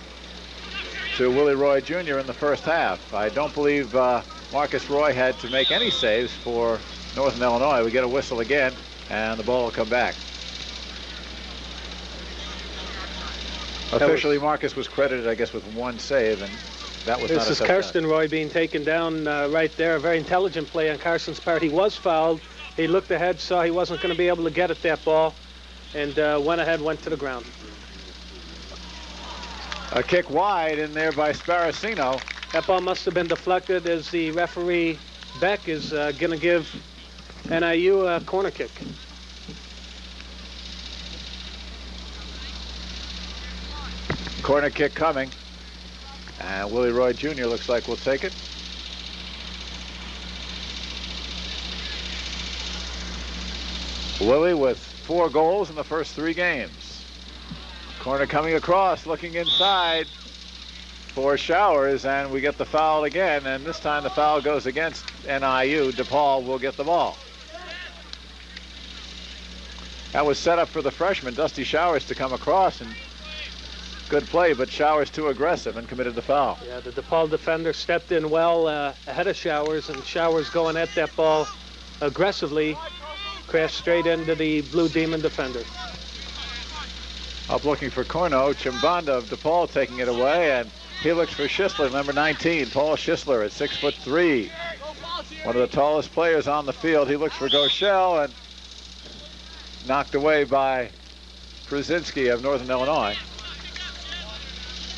to Willie Roy Jr. in the first half. I don't believe Marcus Roy had to make any saves for Northern Illinois. We get a whistle again, and the ball will come back. Officially, Marcus was credited, I guess, with one save, and that was not a This is tough Karsten Roy being taken down right there. A very intelligent play on Carson's part. He was fouled. He looked ahead, saw he wasn't going to be able to get at that ball, and went ahead, went to the ground. A kick wide in there by Sparacino. That ball must have been deflected, as the referee, Beck, is going to give NIU a corner kick. Corner kick coming. And Willie Roy Jr. looks like will take it. Willie with 4 goals in the first 3 games. Corner coming across, looking inside for Showers, and we get the foul again, and this time the foul goes against NIU. DePaul will get the ball. That was set up for the freshman, Dusty Showers, to come across, and good play, but Showers too aggressive and committed the foul. Yeah, the DePaul defender stepped in well ahead of Showers, and Showers going at that ball aggressively, crashed straight into the Blue Demon defender. Up looking for Corno, Chimbanda of DePaul taking it away, and he looks for Schisler, number 19, Paul Schisler at 6'3", one of the tallest players on the field. He looks for Goschel, and knocked away by Krasinski of Northern Illinois.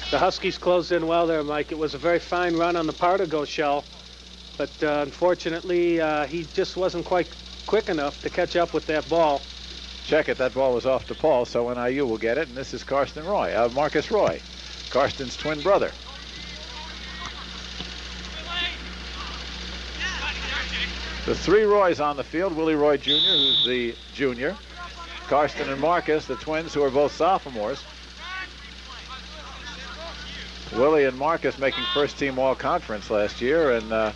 The Huskies closed in well there, Mike. It was a very fine run on the part of Goschel, but unfortunately he just wasn't quite quick enough to catch up with that ball. Check it, that ball was off DePaul, so NIU will get it, and this is Marcus Roy, Karsten's twin brother. The 3 Roys on the field: Willie Roy Jr., who's the junior, Karsten and Marcus, the twins, who are both sophomores. Willie and Marcus making first team all-conference last year, and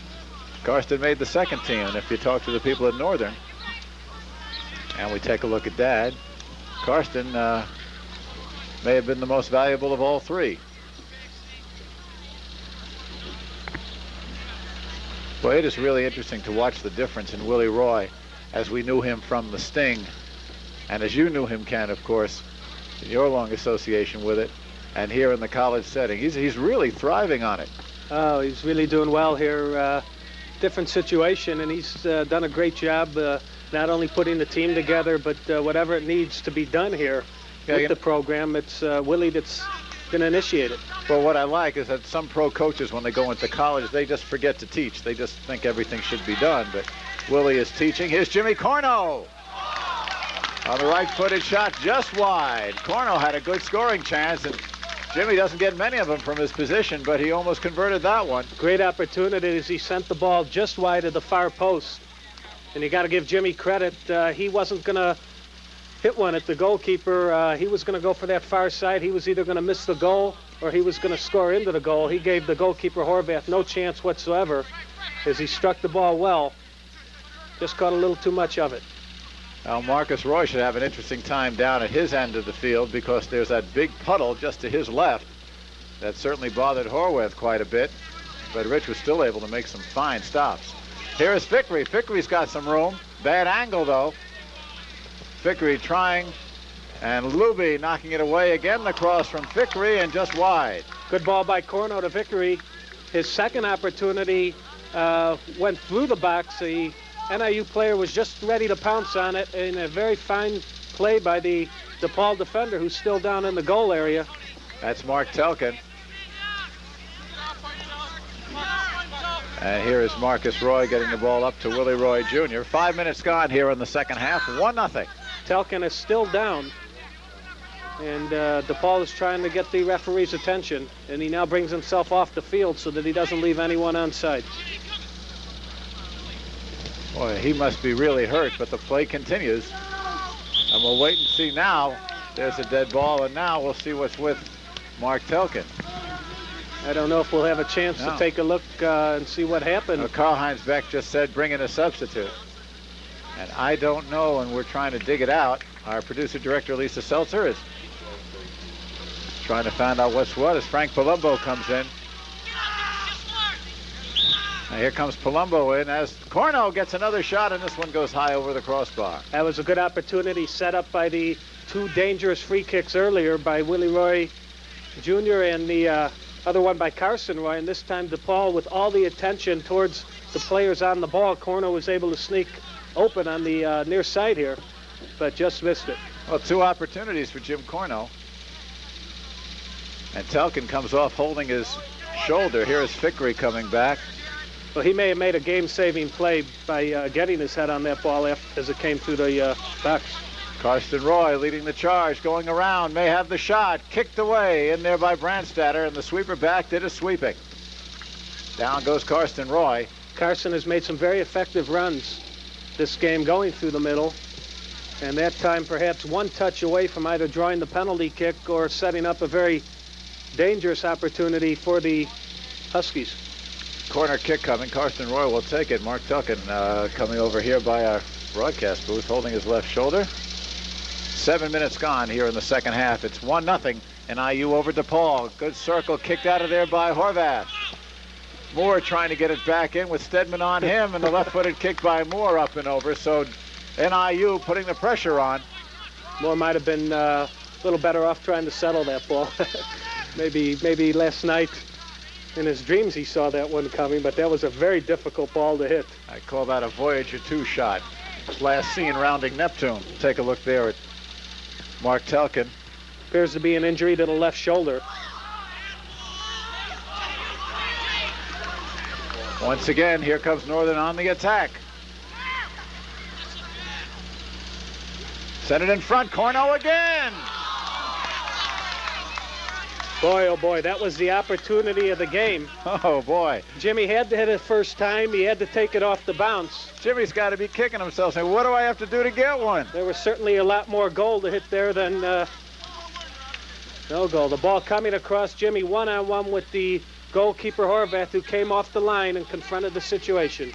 Karsten made the second team. And if you talk to the people at Northern, and we take a look at Dad, Karsten may have been the most valuable of all 3. Well, it is really interesting to watch the difference in Willie Roy as we knew him from the Sting, and as you knew him, Ken, of course, in your long association with it, and here in the college setting. He's really thriving on it. Oh, he's really doing well here. Different situation, and he's done a great job not only putting the team together, but whatever it needs to be done here with the program, it's Willie that's going to initiate it. Well, what I like is that some pro coaches, when they go into college, they just forget to teach. They just think everything should be done, but Willie is teaching. Here's Jimmy Corno on the right-footed shot, just wide. Corno had a good scoring chance, and Jimmy doesn't get many of them from his position, but he almost converted that one. Great opportunity as he sent the ball just wide of the far post. And you got to give Jimmy credit. He wasn't going to hit one at the goalkeeper. He was going to go for that far side. He was either going to miss the goal or he was going to score into the goal. He gave the goalkeeper, Horvath, no chance whatsoever as he struck the ball well. Just caught a little too much of it. Now, Marcus Roy should have an interesting time down at his end of the field because there's that big puddle just to his left. That certainly bothered Horvath quite a bit, but Rich was still able to make some fine stops. Here is Fickery. Fickery's got some room. Bad angle, though. Fickery trying, and Luby knocking it away again. The cross from Fickery and just wide. Good ball by Corno to Fickery. His second opportunity went through the box. The NIU player was just ready to pounce on it, in a very fine play by the DePaul defender, who's still down in the goal area. That's Mark Telkin. And here is Marcus Roy getting the ball up to Willie Roy Jr. 5 minutes gone here in the second half, 1-0. Telkin is still down, and DePaul is trying to get the referee's attention, and he now brings himself off the field so that he doesn't leave anyone onside. Boy, he must be really hurt, but the play continues. And we'll wait and see now. There's a dead ball, and now we'll see what's with Mark Telkin. I don't know if we'll have a chance to take a look and see what happened. Karl-Heinz Beck just said bring in a substitute. And I don't know, and we're trying to dig it out. Our producer-director, Lisa Seltzer, is trying to find out what's what as Frank Palumbo comes in. Now here comes Palumbo in as Corno gets another shot, and this one goes high over the crossbar. That was a good opportunity set up by the 2 dangerous free kicks earlier by Willie Roy Jr. and the other one by Carson Roy, and this time DePaul with all the attention towards the players on the ball. Corno was able to sneak open on the near side here, but just missed it. Well, 2 opportunities for Jim Corno. And Telkin comes off holding his shoulder. Here is Fickery coming back. Well, he may have made a game-saving play by getting his head on that ball as it came through the box. Karsten Roy leading the charge, going around, may have the shot, kicked away, in there by Brandstatter, and the sweeper back did a sweeping. Down goes Karsten Roy. Carson has made some very effective runs this game going through the middle, and that time perhaps one touch away from either drawing the penalty kick or setting up a very dangerous opportunity for the Huskies. Corner kick coming. Karsten Roy will take it. Mark Tucken coming over here by our broadcast booth, holding his left shoulder. 7 minutes gone here in the second half. It's 1-0 NIU over DePaul. Good circle kicked out of there by Horvath. Moore trying to get it back in with Stedman on him, and the left-footed kick by Moore up and over. So NIU putting the pressure on. Moore might have been a little better off trying to settle that ball. maybe last night in his dreams he saw that one coming, but that was a very difficult ball to hit. I call that a Voyager 2 shot. Last seen rounding Neptune. Take a look there at Mark Telkin. Appears to be an injury to the left shoulder. Once again, here comes Northern on the attack. Send it in front, Corno again. Boy, oh boy, that was the opportunity of the game. Oh boy. Jimmy had to hit it first time. He had to take it off the bounce. Jimmy's got to be kicking himself saying, what do I have to do to get one? There was certainly a lot more goal to hit there than no goal. The ball coming across Jimmy one-on-one with the goalkeeper Horvath, who came off the line and confronted the situation.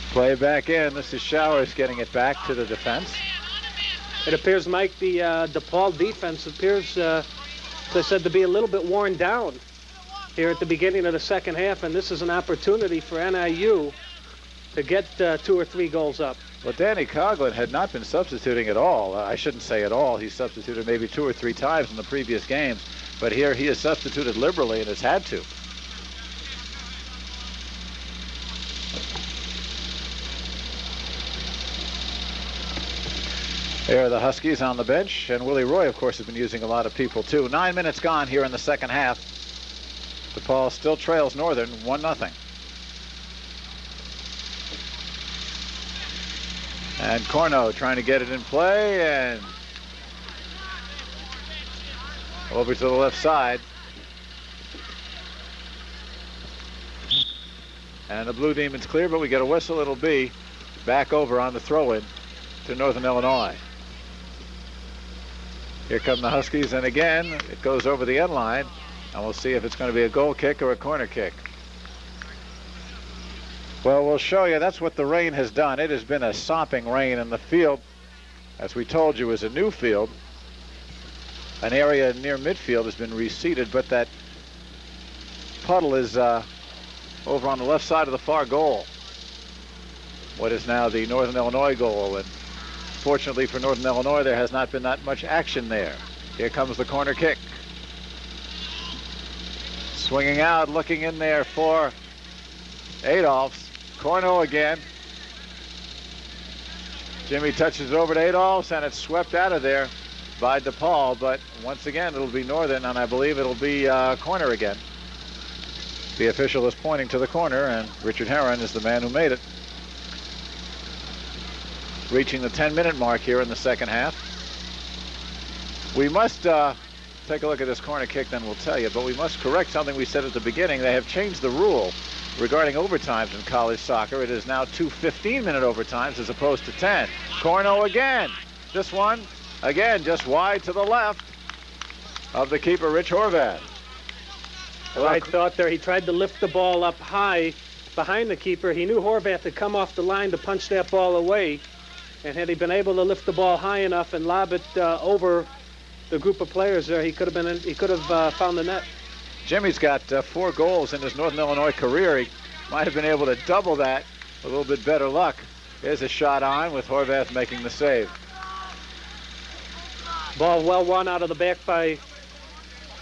Play back in. This is Showers getting it back to the defense. It appears, Mike, the DePaul defense appears, as I said, to be a little bit worn down here at the beginning of the second half, and this is an opportunity for NIU to get 2 or 3 goals up. Well, Danny Coughlin had not been substituting at all. I shouldn't say at all. He substituted maybe 2 or 3 times in the previous games, but here he has substituted liberally and has had to. There are the Huskies on the bench, and Willie Roy, of course, has been using a lot of people, too. 9 minutes gone here in the second half. DePaul still trails Northern 1-0. And Corno trying to get it in play, and over to the left side. And the Blue Demons clear, but we get a whistle. It'll be back over on the throw-in to Northern Illinois. Here come the Huskies, and again, it goes over the end line, and we'll see if it's going to be a goal kick or a corner kick. Well, we'll show you. That's what the rain has done. It has been a sopping rain, and the field, as we told you, is a new field. An area near midfield has been reseeded, but that puddle is over on the left side of the far goal. What is now the Northern Illinois goal, and fortunately for Northern Illinois, there has not been that much action there. Here comes the corner kick. Swinging out, looking in there for Adolphs. Corno again. Jimmy touches it over to Adolphs, and it's swept out of there by DePaul, but once again, it'll be Northern, and I believe it'll be corner again. The official is pointing to the corner, and Richard Herron is the man who made it. Reaching the 10-minute mark here in the second half. We must take a look at this corner kick, then we'll tell you, but we must correct something we said at the beginning. They have changed the rule regarding overtimes in college soccer. It is now 2 15-minute overtimes as opposed to 10. Corno again. This one, again, just wide to the left of the keeper, Rich Horvath. Well, I thought there he tried to lift the ball up high behind the keeper. He knew Horvath had come off the line to punch that ball away, and had he been able to lift the ball high enough and lob it over the group of players there, he could have found the net. Jimmy's got 4 goals in his Northern Illinois career. He might have been able to double that with a little bit better luck. Here's a shot on with Horvath making the save. Ball well run out of the back by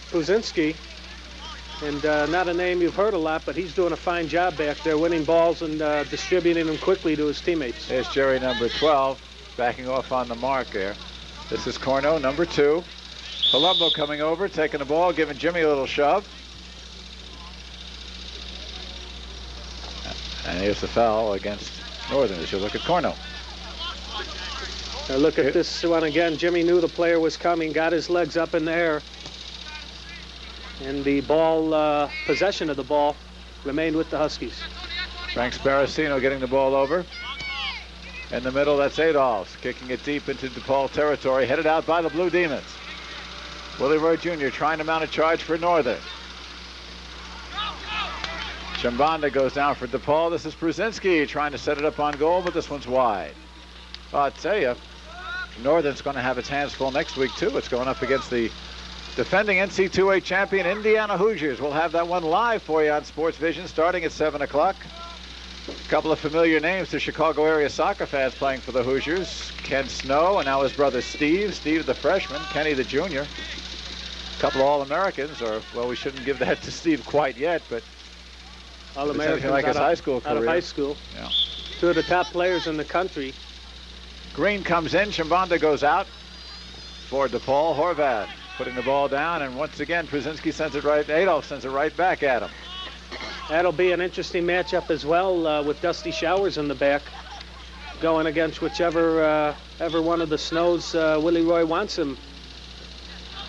Puzinski. And not a name you've heard a lot, but he's doing a fine job back there, winning balls and distributing them quickly to his teammates. There's Jerry, number 12, backing off on the mark there. This is Corno, number 2. Palumbo coming over, taking the ball, giving Jimmy a little shove. And here's the foul against Northern as you look at Corno. Now look at this one again. Jimmy knew the player was coming, got his legs up in the air. And the ball, possession of the ball, remained with the Huskies. Frank Sparacino getting the ball over. In the middle, that's Adolphs, kicking it deep into DePaul territory, headed out by the Blue Demons. Willie Roy Jr. trying to mount a charge for Northern. Chambanda goes down for DePaul. This is Prusinski trying to set it up on goal, but this one's wide. Well, I'll tell you, Northern's going to have its hands full next week, too. It's going up against the defending NC2A champion Indiana Hoosiers. We'll have that one live for you on Sports Vision starting at 7 o'clock. A couple of familiar names to Chicago area soccer fans playing for the Hoosiers. Ken Snow and now his brother Steve. Steve the freshman, Kenny the junior. A couple of All-Americans, or, well, we shouldn't give that to Steve quite yet, but All-Americans like his high school career. Out of high school. Yeah. 2 of the top players in the country. Green comes in, Chambanda goes out for DePaul. Horvath putting the ball down, and once again, Prusinski sends it right, Adolph sends it right back at him. That'll be an interesting matchup as well, with Dusty Showers in the back, going against whichever ever one of the Snows Willie Roy wants him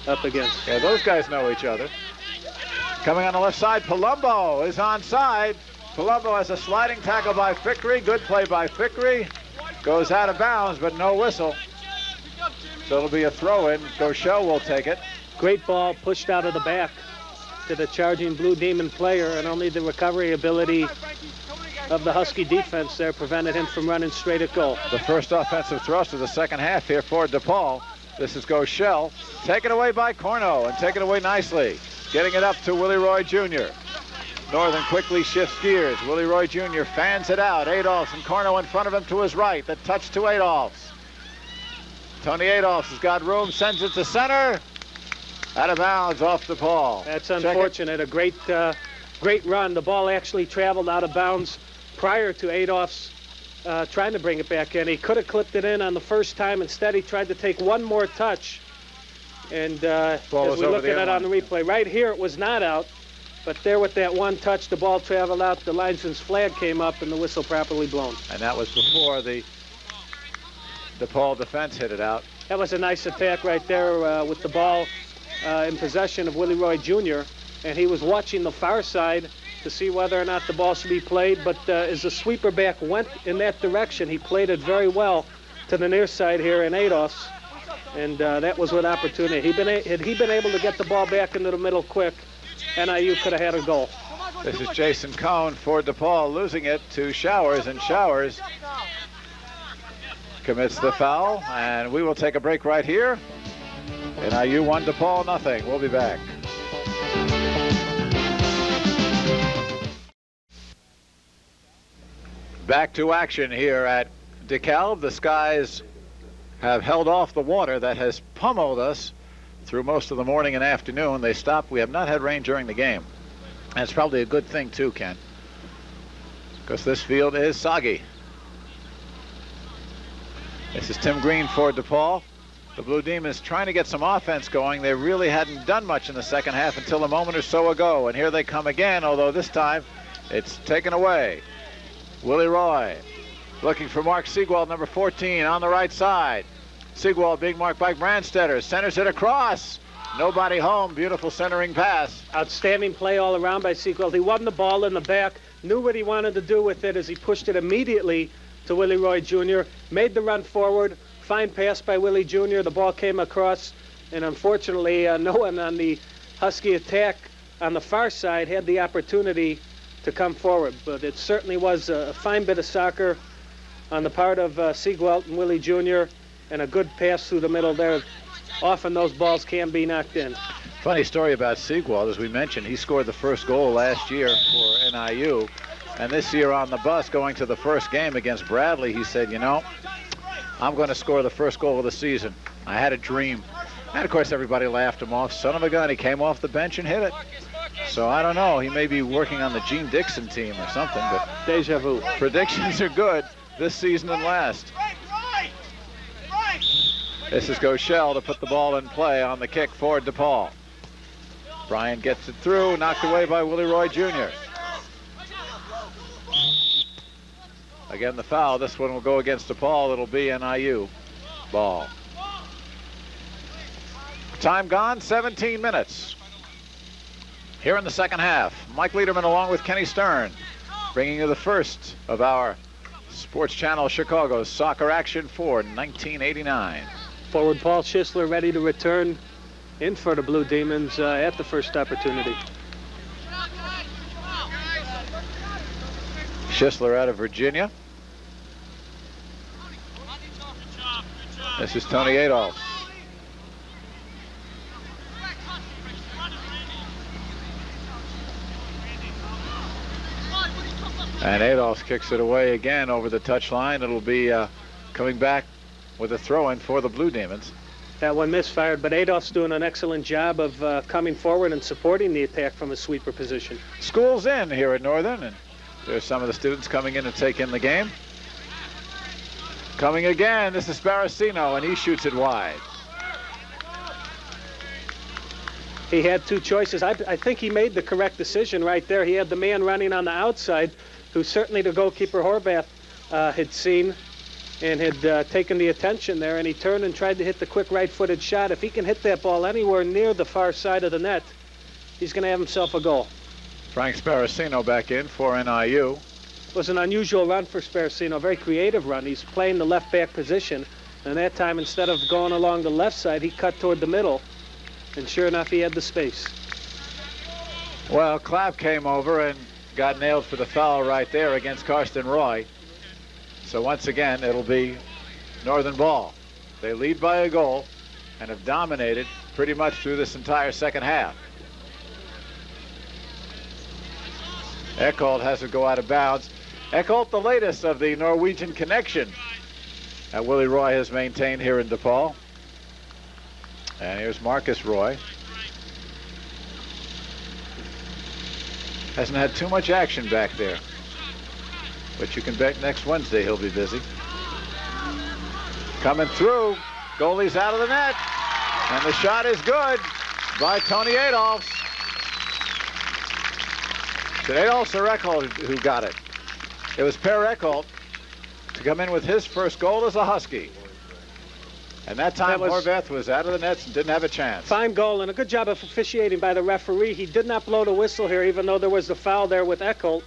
up against. Yeah, those guys know each other. Coming on the left side, Palumbo is onside. Palumbo has a sliding tackle by Fickery. Good play by Fickery. Goes out of bounds, but no whistle. So it'll be a throw-in. Goschel will take it. Great ball pushed out of the back to the charging Blue Demon player, and only the recovery ability of the Husky defense there prevented him from running straight at goal. The first offensive thrust of the second half here for DePaul. This is Goschel, taken away by Corno, and taken away nicely. Getting it up to Willie Roy Jr. Northern quickly shifts gears. Willie Roy Jr. fans it out. Adolphs and Corno in front of him to his right. The touch to Adolphs. Tony Adolphs has got room, sends it to center. Out of bounds off DePaul. That's unfortunate. A great run. The ball actually traveled out of bounds prior to Adolphs trying to bring it back in. He could have clipped it in on the first time. Instead, he tried to take one more touch. And as we look at it on the replay, right here it was not out. But there with that one touch, the ball traveled out, the linesman's flag came up, and the whistle properly blown. And that was before the DePaul defense hit it out. That was a nice attack right there with the ball in possession of Willie Roy Jr. And he was watching the far side to see whether or not the ball should be played. But as the sweeper back went in that direction, he played it very well to the near side here in Adolphs. And that was with opportunity. Had he been able to get the ball back into the middle quick, NIU could have had a goal. This is Jason Cohn for DePaul, losing it to Showers, and Showers commits the foul, and we will take a break right here. NIU 1, DePaul nothing. We'll be back. Back to action here at DeKalb. The skies have held off the water that has pummeled us through most of the morning and afternoon. They stopped. We have not had rain during the game. And it's probably a good thing too, Ken, because this field is soggy. This is Tim Green for DePaul. The Blue Demons trying to get some offense going. They really hadn't done much in the second half until a moment or so ago. And here they come again, although this time it's taken away. Willie Roy looking for Mark Siegwald, number 14, on the right side. Siegwald being marked by Brandstetter. Centers it across. Nobody home. Beautiful centering pass. Outstanding play all around by Siegwald. He won the ball in the back, knew what he wanted to do with it as he pushed it immediately to Willie Roy Jr., made the run forward. Fine pass by Willie Jr. The ball came across, and unfortunately, no one on the Husky attack on the far side had the opportunity to come forward. But it certainly was a fine bit of soccer on the part of Siegwald and Willie Jr., and a good pass through the middle there. Often those balls can be knocked in. Funny story about Siegwald, as we mentioned, he scored the first goal last year for NIU. And this year on the bus going to the first game against Bradley, he said, you know, I'm going to score the first goal of the season. I had a dream. And, of course, everybody laughed him off. Son of a gun, he came off the bench and hit it. So, I don't know. He may be working on the Gene Dixon team or something, but Deja vu. predictions are good this season and last. This is Goschel to put the ball in play on the kick for DePaul. Bryant gets it through, knocked away by Willie Roy Jr. Again, the foul. This one will go against DePaul. It'll be NIU ball. Time gone, 17 minutes. Here in the second half, Mike Lederman along with Kenny Stern, bringing you the first of our Sports Channel Chicago's soccer action for 1989. Forward Paul Schisler ready to return in for the Blue Demons at the first opportunity. Schisler out of Virginia. This is Tony Adolph. And Adolph kicks it away again over the touchline. It'll be coming back with a throw-in for the Blue Demons. That one misfired, but Adolph's doing an excellent job of coming forward and supporting the attack from a sweeper position. School's in here at Northern, and there's some of the students coming in to take in the game. Coming again, this is Sparacino, and he shoots it wide. He had two choices. I think he made the correct decision right there. He had the man running on the outside, who certainly the goalkeeper Horvath had seen and had taken the attention there, and he turned and tried to hit the quick right-footed shot. If he can hit that ball anywhere near the far side of the net, he's going to have himself a goal. Frank Sparacino back in for NIU. It was an unusual run for Sparacino, a very creative run. He's playing the left-back position, and that time, instead of going along the left side, he cut toward the middle, and sure enough, he had the space. Well, Clapp came over and got nailed for the foul right there against Karsten Roy. So once again, it'll be Northern ball. They lead by a goal and have dominated pretty much through this entire second half. Eckholt has to go out of bounds. Eckholt, the latest of the Norwegian connection that Willie Roy has maintained here in DePaul. And here's Marcus Roy. Hasn't had too much action back there, but you can bet next Wednesday he'll be busy. Coming through, goalie's out of the net, and the shot is good by Tony Adolph. Is it Adolph or Eckholt who got it? It was Per Eckholt to come in with his first goal as a Husky. And that time Horvath was out of the nets and didn't have a chance. Fine goal and a good job of officiating by the referee. He did not blow the whistle here, even though there was the foul there with Eckholt.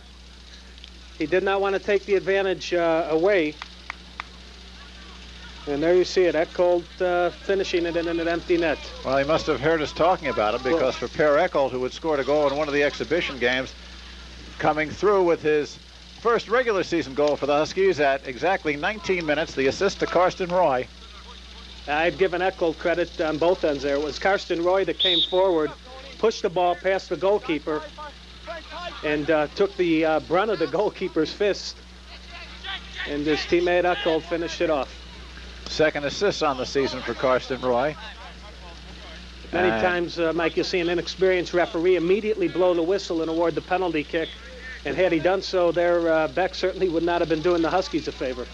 He did not want to take the advantage away. And there you see it, Eckholt finishing it in an empty net. Well, he must have heard us talking about it, because for Per Eckholt, who had scored a goal in one of the exhibition games, coming through with his first regular season goal for the Huskies at exactly 19 minutes, the assist to Karsten Roy. I've given Eckholt credit on both ends there. It was Karsten Roy that came forward, pushed the ball past the goalkeeper, and took the brunt of the goalkeeper's fist. And his teammate Eckholt finished it off. Second assist on the season for Karsten Roy. Many times, Mike, you see an inexperienced referee immediately blow the whistle and award the penalty kick. And had he done so there, Beck certainly would not have been doing the Huskies a favor.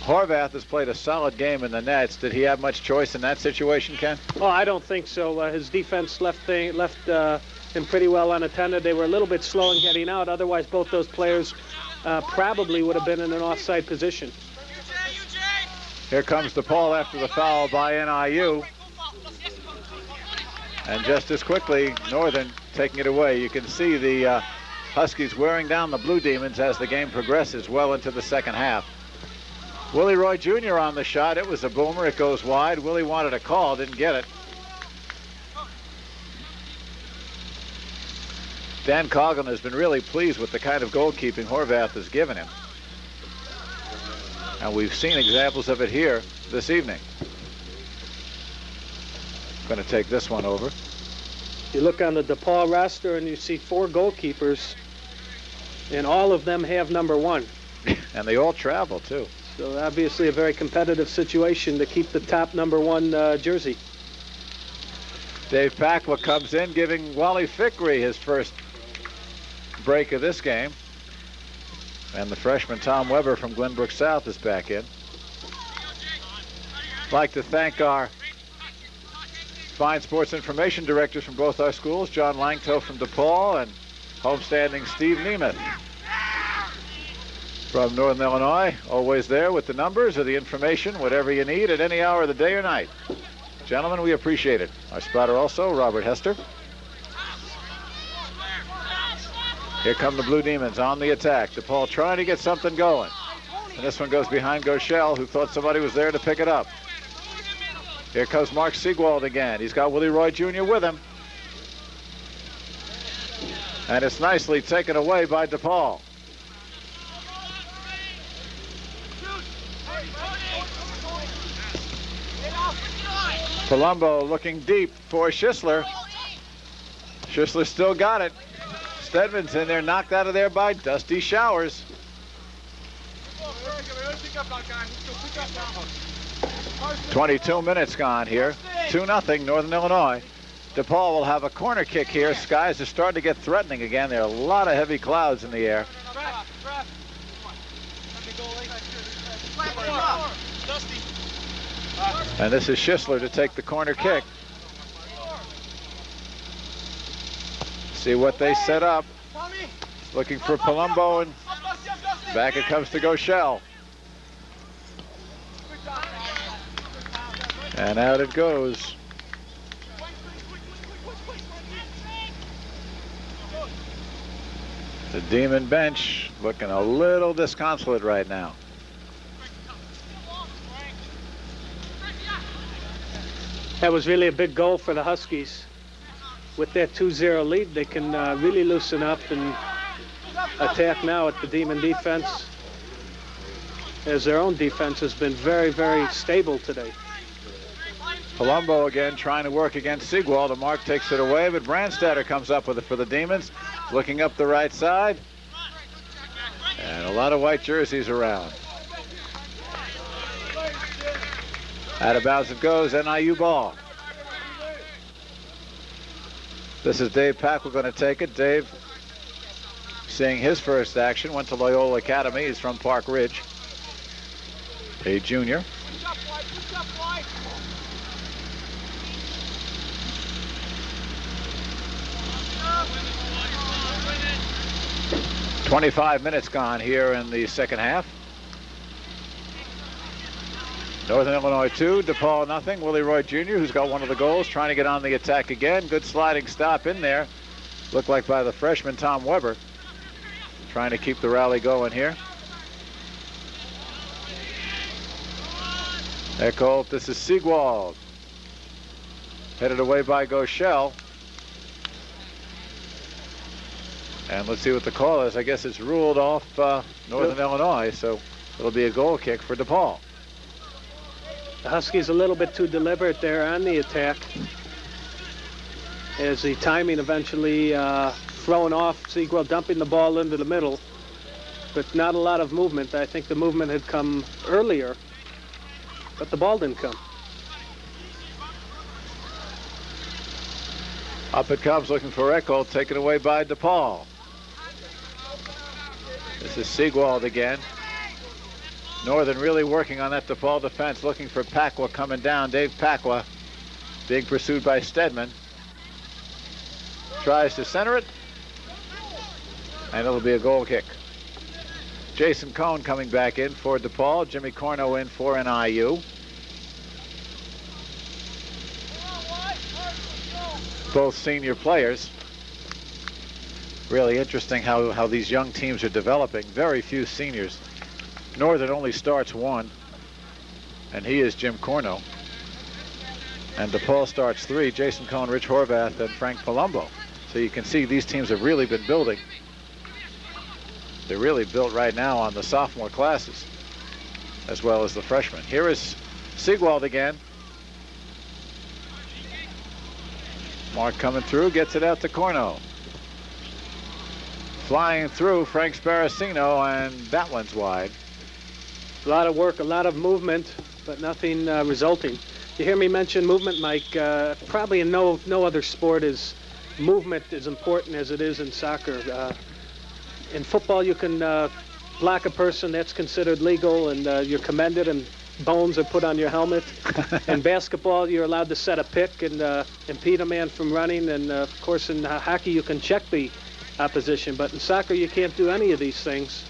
Horvath has played a solid game in the nets. Did he have much choice in that situation, Ken? Oh, I don't think so. His defense left him pretty well unattended. They were a little bit slow in getting out. Otherwise, both those players probably would have been in an offside position. Here comes DePaul after the foul by NIU. And just as quickly, Northern taking it away. You can see the Huskies wearing down the Blue Demons as the game progresses well into the second half. Willie Roy Jr. on the shot. It was a boomer. It goes wide. Willie wanted a call, didn't get it. Dan Coughlin has been really pleased with the kind of goalkeeping Horvath has given him. And we've seen examples of it here this evening. Going to take this one over. You look on the DePaul roster and you see 4 goalkeepers, and all of them have number 1. And they all travel, too. So obviously a very competitive situation to keep the top #1 jersey. Dave Pacwa comes in, giving Wally Fickery his first break of this game. And the freshman Tom Weber from Glenbrook South is back in. I'd like to thank our fine sports information directors from both our schools, John Langto from DePaul and homestanding Steve Nemeth from Northern Illinois, always there with the numbers or the information, whatever you need at any hour of the day or night. Gentlemen, we appreciate it. Our spotter also, Robert Hester. Here come the Blue Demons on the attack. DePaul trying to get something going. And this one goes behind Goschel, who thought somebody was there to pick it up. Here comes Mark Siegwald again. He's got Willie Roy Jr. with him. And it's nicely taken away by DePaul. Palumbo looking deep for Schisler. Schisler still got it. Stedman's in there, knocked out of there by Dusty Showers. 22 minutes gone here. 2-0 Northern Illinois. DePaul will have a corner kick here. Skies are starting to get threatening again. There are a lot of heavy clouds in the air. And this is Schisler to take the corner kick. See what they set up. Looking for Palumbo, and back it comes to Goschel. And out it goes. The Demon bench looking a little disconsolate right now. That was really a big goal for the Huskies. With their 2-0 lead, they can really loosen up and attack now at the Demon defense, as their own defense has been very, very stable today. Palumbo again trying to work against Siegwald. The mark takes it away, but Brandstatter comes up with it for the Demons. Looking up the right side. And a lot of white jerseys around. Out of bounds it goes, NIU ball. This is Dave Pacwa going to take it. Dave, seeing his first action, went to Loyola Academy. He's from Park Ridge, a junior. "25 minutes gone here in the second half. Northern Illinois 2, DePaul nothing. Willie Roy Jr., who's got one of the goals, trying to get on the attack again. Good sliding stop in there. Looked like by the freshman Tom Weber. Trying to keep the rally going here. Eckholt, this is Siegwald. Headed away by Goschel. And let's see what the call is. I guess it's ruled off Northern Illinois, so it'll be a goal kick for DePaul. The Huskies a little bit too deliberate there on the attack, as the timing eventually thrown off. Siegwald dumping the ball into the middle, but not a lot of movement. I think the movement had come earlier, but the ball didn't come. Up it comes, looking for Eckholt, taken away by DePaul. This is Siegwald again. Northern really working on that DePaul defense, looking for Pacwa coming down. Dave Pacwa being pursued by Stedman. Tries to center it, and it'll be a goal kick. Jason Cohn coming back in for DePaul. Jimmy Corno in for NIU. Both senior players. Really interesting how these young teams are developing. Very few seniors. Northern only starts one, and he is Jim Corno. And DePaul starts three: Jason Cohn, Rich Horvath, and Frank Palumbo. So you can see these teams have really been building. They're really built right now on the sophomore classes, as well as the freshmen. Here is Siegwald again. Mark coming through, gets it out to Corno. Flying through, Frank Sparacino, and that one's wide. A lot of work, a lot of movement, but nothing resulting. You hear me mention movement, Mike. Probably in no other sport is movement as important as it is in soccer. In football, you can block a person, that's considered legal, and you're commended, and bones are put on your helmet. In basketball, you're allowed to set a pick and impede a man from running, and of course in hockey you can check the opposition, but in soccer you can't do any of these things.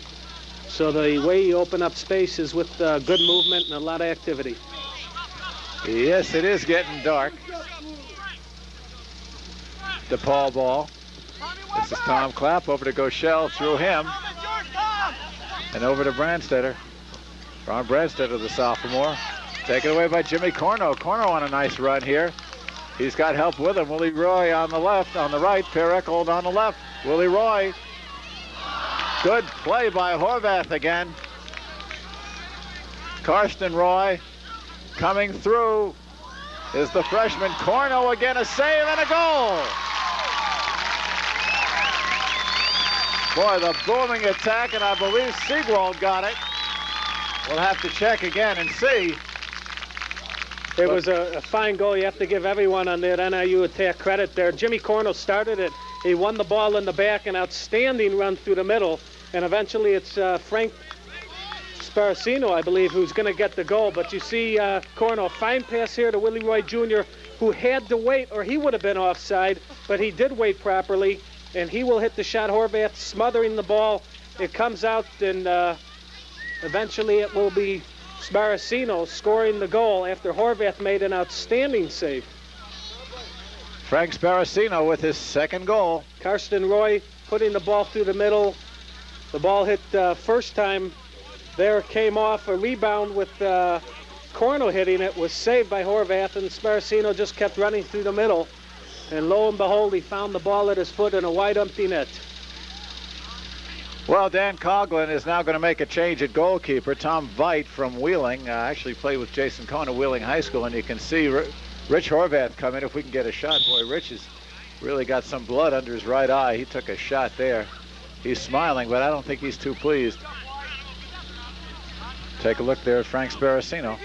So the way you open up space is with good movement and a lot of activity. Yes, it is getting dark. DePaul ball. This is Tom Clapp, over to Goschel, through him, and over to Brandstetter. Ron Brandstetter, the sophomore, taken away by Jimmy Corno. Corno on a nice run here. He's got help with him. Willie Roy on the left, on the right. Per Eckold on the left. Willie Roy. Good play by Horvath again. Karsten Roy coming through is the freshman. Corno again, a save and a goal. Boy, the booming attack, and I believe Siegwald got it. We'll have to check again and see. It was a fine goal. You have to give everyone on that NIU attack credit there. Jimmy Corno started it. He won the ball in the back, an outstanding run through the middle, and eventually it's Frank Sparacino, I believe, who's going to get the goal. But you see Corno, fine pass here to Willie Roy Jr., who had to wait, or he would have been offside, but he did wait properly, and he will hit the shot. Horvath smothering the ball. It comes out, and eventually it will be Sparacino scoring the goal after Horvath made an outstanding save. Frank Sparacino with his second goal. Karsten Roy putting the ball through the middle. The ball hit first time there, came off a rebound with Corno hitting it, was saved by Horvath, and Sparacino just kept running through the middle. And lo and behold, he found the ball at his foot in a wide empty net. Well, Dan Coughlin is now going to make a change at goalkeeper. Tom Veit from Wheeling actually played with Jason Cohn at Wheeling High School, and you can see Rich Horvath come in. If we can get a shot, boy, Rich has really got some blood under his right eye. He took a shot there. He's smiling, but I don't think he's too pleased. Take a look there at Frank Sparacino.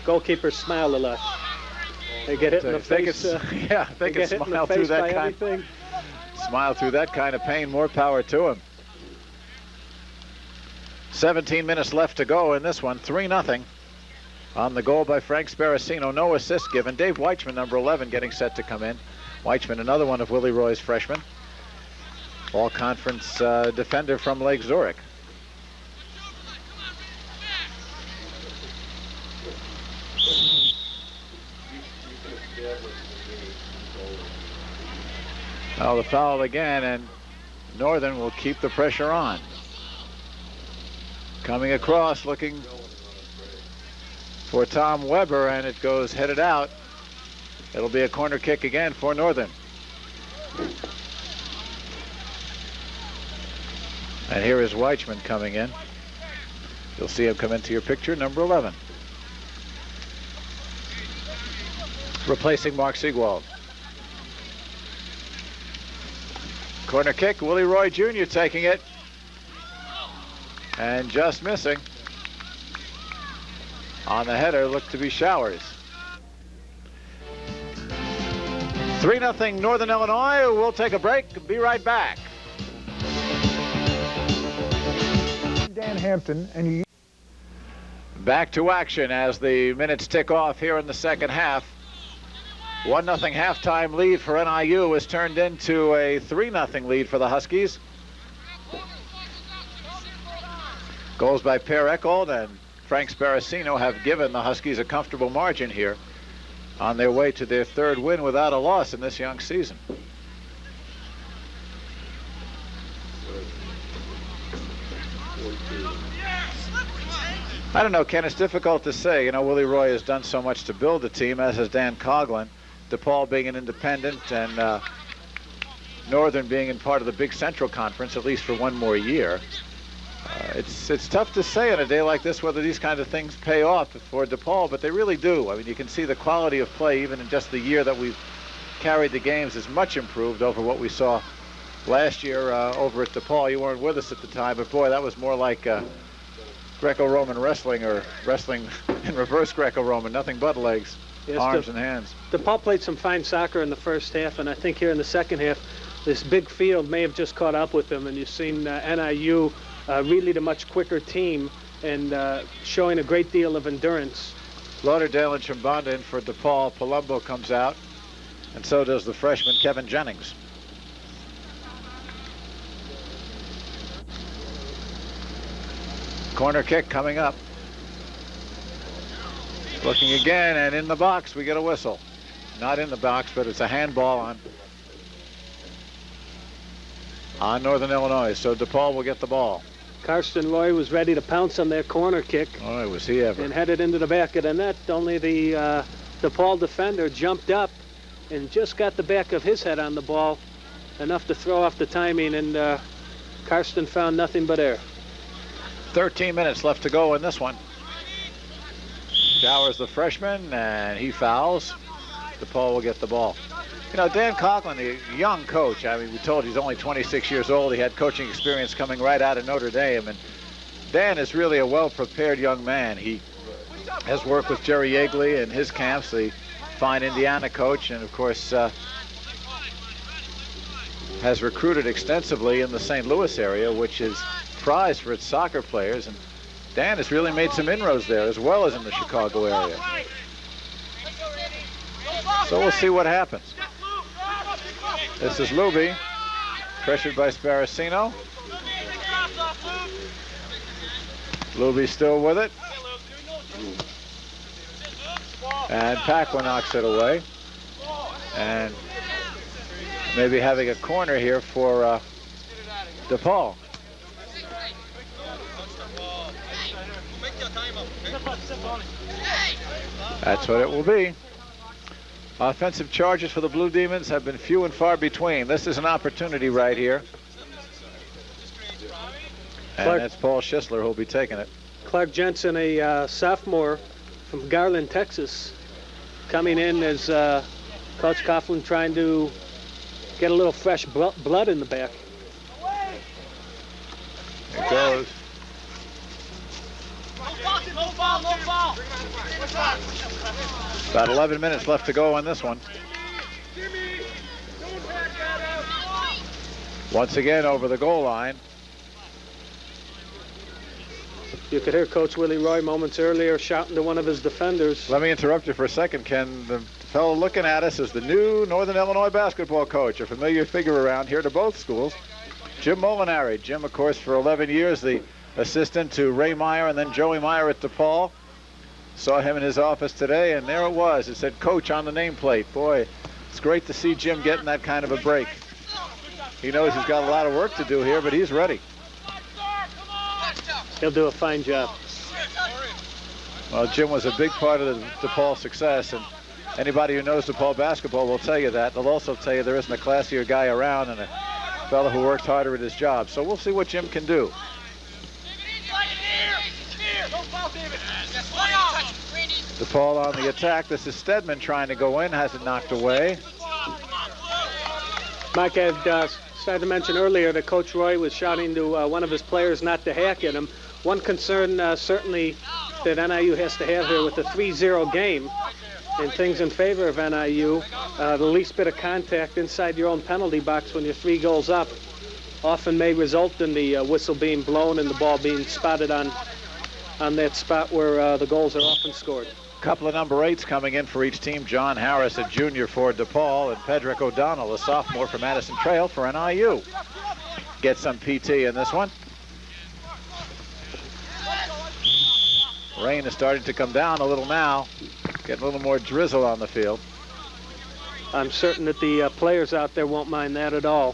Goalkeepers smile a lot. They get hit in the face. Yeah, they can smile through that kind. Smile through that kind of pain. More power to him. 17 minutes left to go in this one. 3-0 on the goal by Frank Sparacino. No assist given. Dave Weichman, number 11, getting set to come in. Weichman, another one of Willie Roy's freshmen. All-conference defender from Lake Zurich. Now the foul again, and Northern will keep the pressure on. Coming across, looking for Tom Weber, and it goes headed out. It'll be a corner kick again for Northern. And here is Weichman coming in. You'll see him come into your picture, number 11. Replacing Mark Siegwald. Corner kick, Willie Roy Jr. taking it. And just missing. On the header, looked to be Showers. 3-0 Northern Illinois. We'll take a break. Be right back. Dan Hampton, and you. Back to action as the minutes tick off here in the second half. 1-0 halftime lead for NIU is turned into a 3-0 lead for the Huskies. Goals by Per Eckold and Frank Sparacino have given the Huskies a comfortable margin here on their way to their third win without a loss in this young season. I don't know, Ken, it's difficult to say. You know, Willie Roy has done so much to build the team, as has Dan Coughlin. DePaul being an independent, and Northern being in part of the Big Central Conference, at least for one more year. It's tough to say on a day like this whether these kind of things pay off for DePaul, but they really do. I mean, you can see the quality of play, even in just the year that we've carried the games, is much improved over what we saw last year over at DePaul. You weren't with us at the time, but boy, that was more like Greco-Roman wrestling, or wrestling in reverse Greco-Roman, nothing but legs, Yes, arms and hands. DePaul played some fine soccer in the first half, and I think here in the second half, this big field may have just caught up with them, and you've seen NIU really the much quicker team and showing a great deal of endurance. Lauderdale and Chimbonda in for DePaul. Palumbo comes out, and so does the freshman Kevin Jennings. Corner kick coming up. Looking again, and in the box we get a whistle. Not in the box, but it's a handball on Northern Illinois, so DePaul will get the ball. Karsten Roy was ready to pounce on their corner kick. Oh, was he ever. And headed into the back of the net. Only the DePaul defender jumped up and just got the back of his head on the ball, enough to throw off the timing, and Karsten found nothing but air. 13 minutes left to go in this one. Showers the freshman, and he fouls. DePaul will get the ball. You know, Dan Coughlin, the young coach, I mean, we told he's only 26 years old. He had coaching experience coming right out of Notre Dame. And Dan is really a well-prepared young man. He has worked with Jerry Yeagley in his camps, the fine Indiana coach, and of course has recruited extensively in the St. Louis area, which is prized for its soccer players. And Dan has really made some inroads there, as well as in the Chicago area. So we'll see what happens. This is Luby, pressured by Sparacino. Luby still with it. And Pacwa knocks it away. And maybe having a corner here for DePaul. That's what it will be. Offensive charges for the Blue Demons have been few and far between. This is an opportunity right here. And that's Paul Schisler who'll be taking it. Clark Jensen, a sophomore from Garland, Texas, coming in as Coach Coughlin trying to get a little fresh blood in the back. It goes. About 11 minutes left to go on this one. Once again over the goal line. You could hear Coach Willie Roy moments earlier shouting to one of his defenders. Let me interrupt you for a second, Ken. The fellow looking at us is the new Northern Illinois basketball coach, a familiar figure around here to both schools, Jim Molinari. Jim, of course, for 11 years, the assistant to Ray Meyer and then Joey Meyer at DePaul. Saw him in his office today, and there it was. It said coach on the nameplate. Boy, it's great to see Jim getting that kind of a break. He knows he's got a lot of work to do here, but he's ready. He'll do a fine job. Well, Jim was a big part of the DePaul success, and anybody who knows DePaul basketball will tell you that. They'll also tell you there isn't a classier guy around and a fellow who works harder at his job. So we'll see what Jim can do. DePaul on the attack. This is Stedman trying to go in, has it knocked away. Mike, I had started to mention earlier that Coach Roy was shouting to one of his players not to hack at him. One concern certainly that NIU has to have here with the 3-0 game and things in favor of NIU, the least bit of contact inside your own penalty box when you're 3 goals up often may result in the whistle being blown and the ball being spotted on that spot where the goals are often scored. Couple of number 8s coming in for each team. John Harris, a junior for DePaul, and Pedrick O'Donnell, a sophomore for Madison Trail for NIU. Get some PT in this one. Rain is starting to come down a little now. Getting a little more drizzle on the field. I'm certain that the players out there won't mind that at all,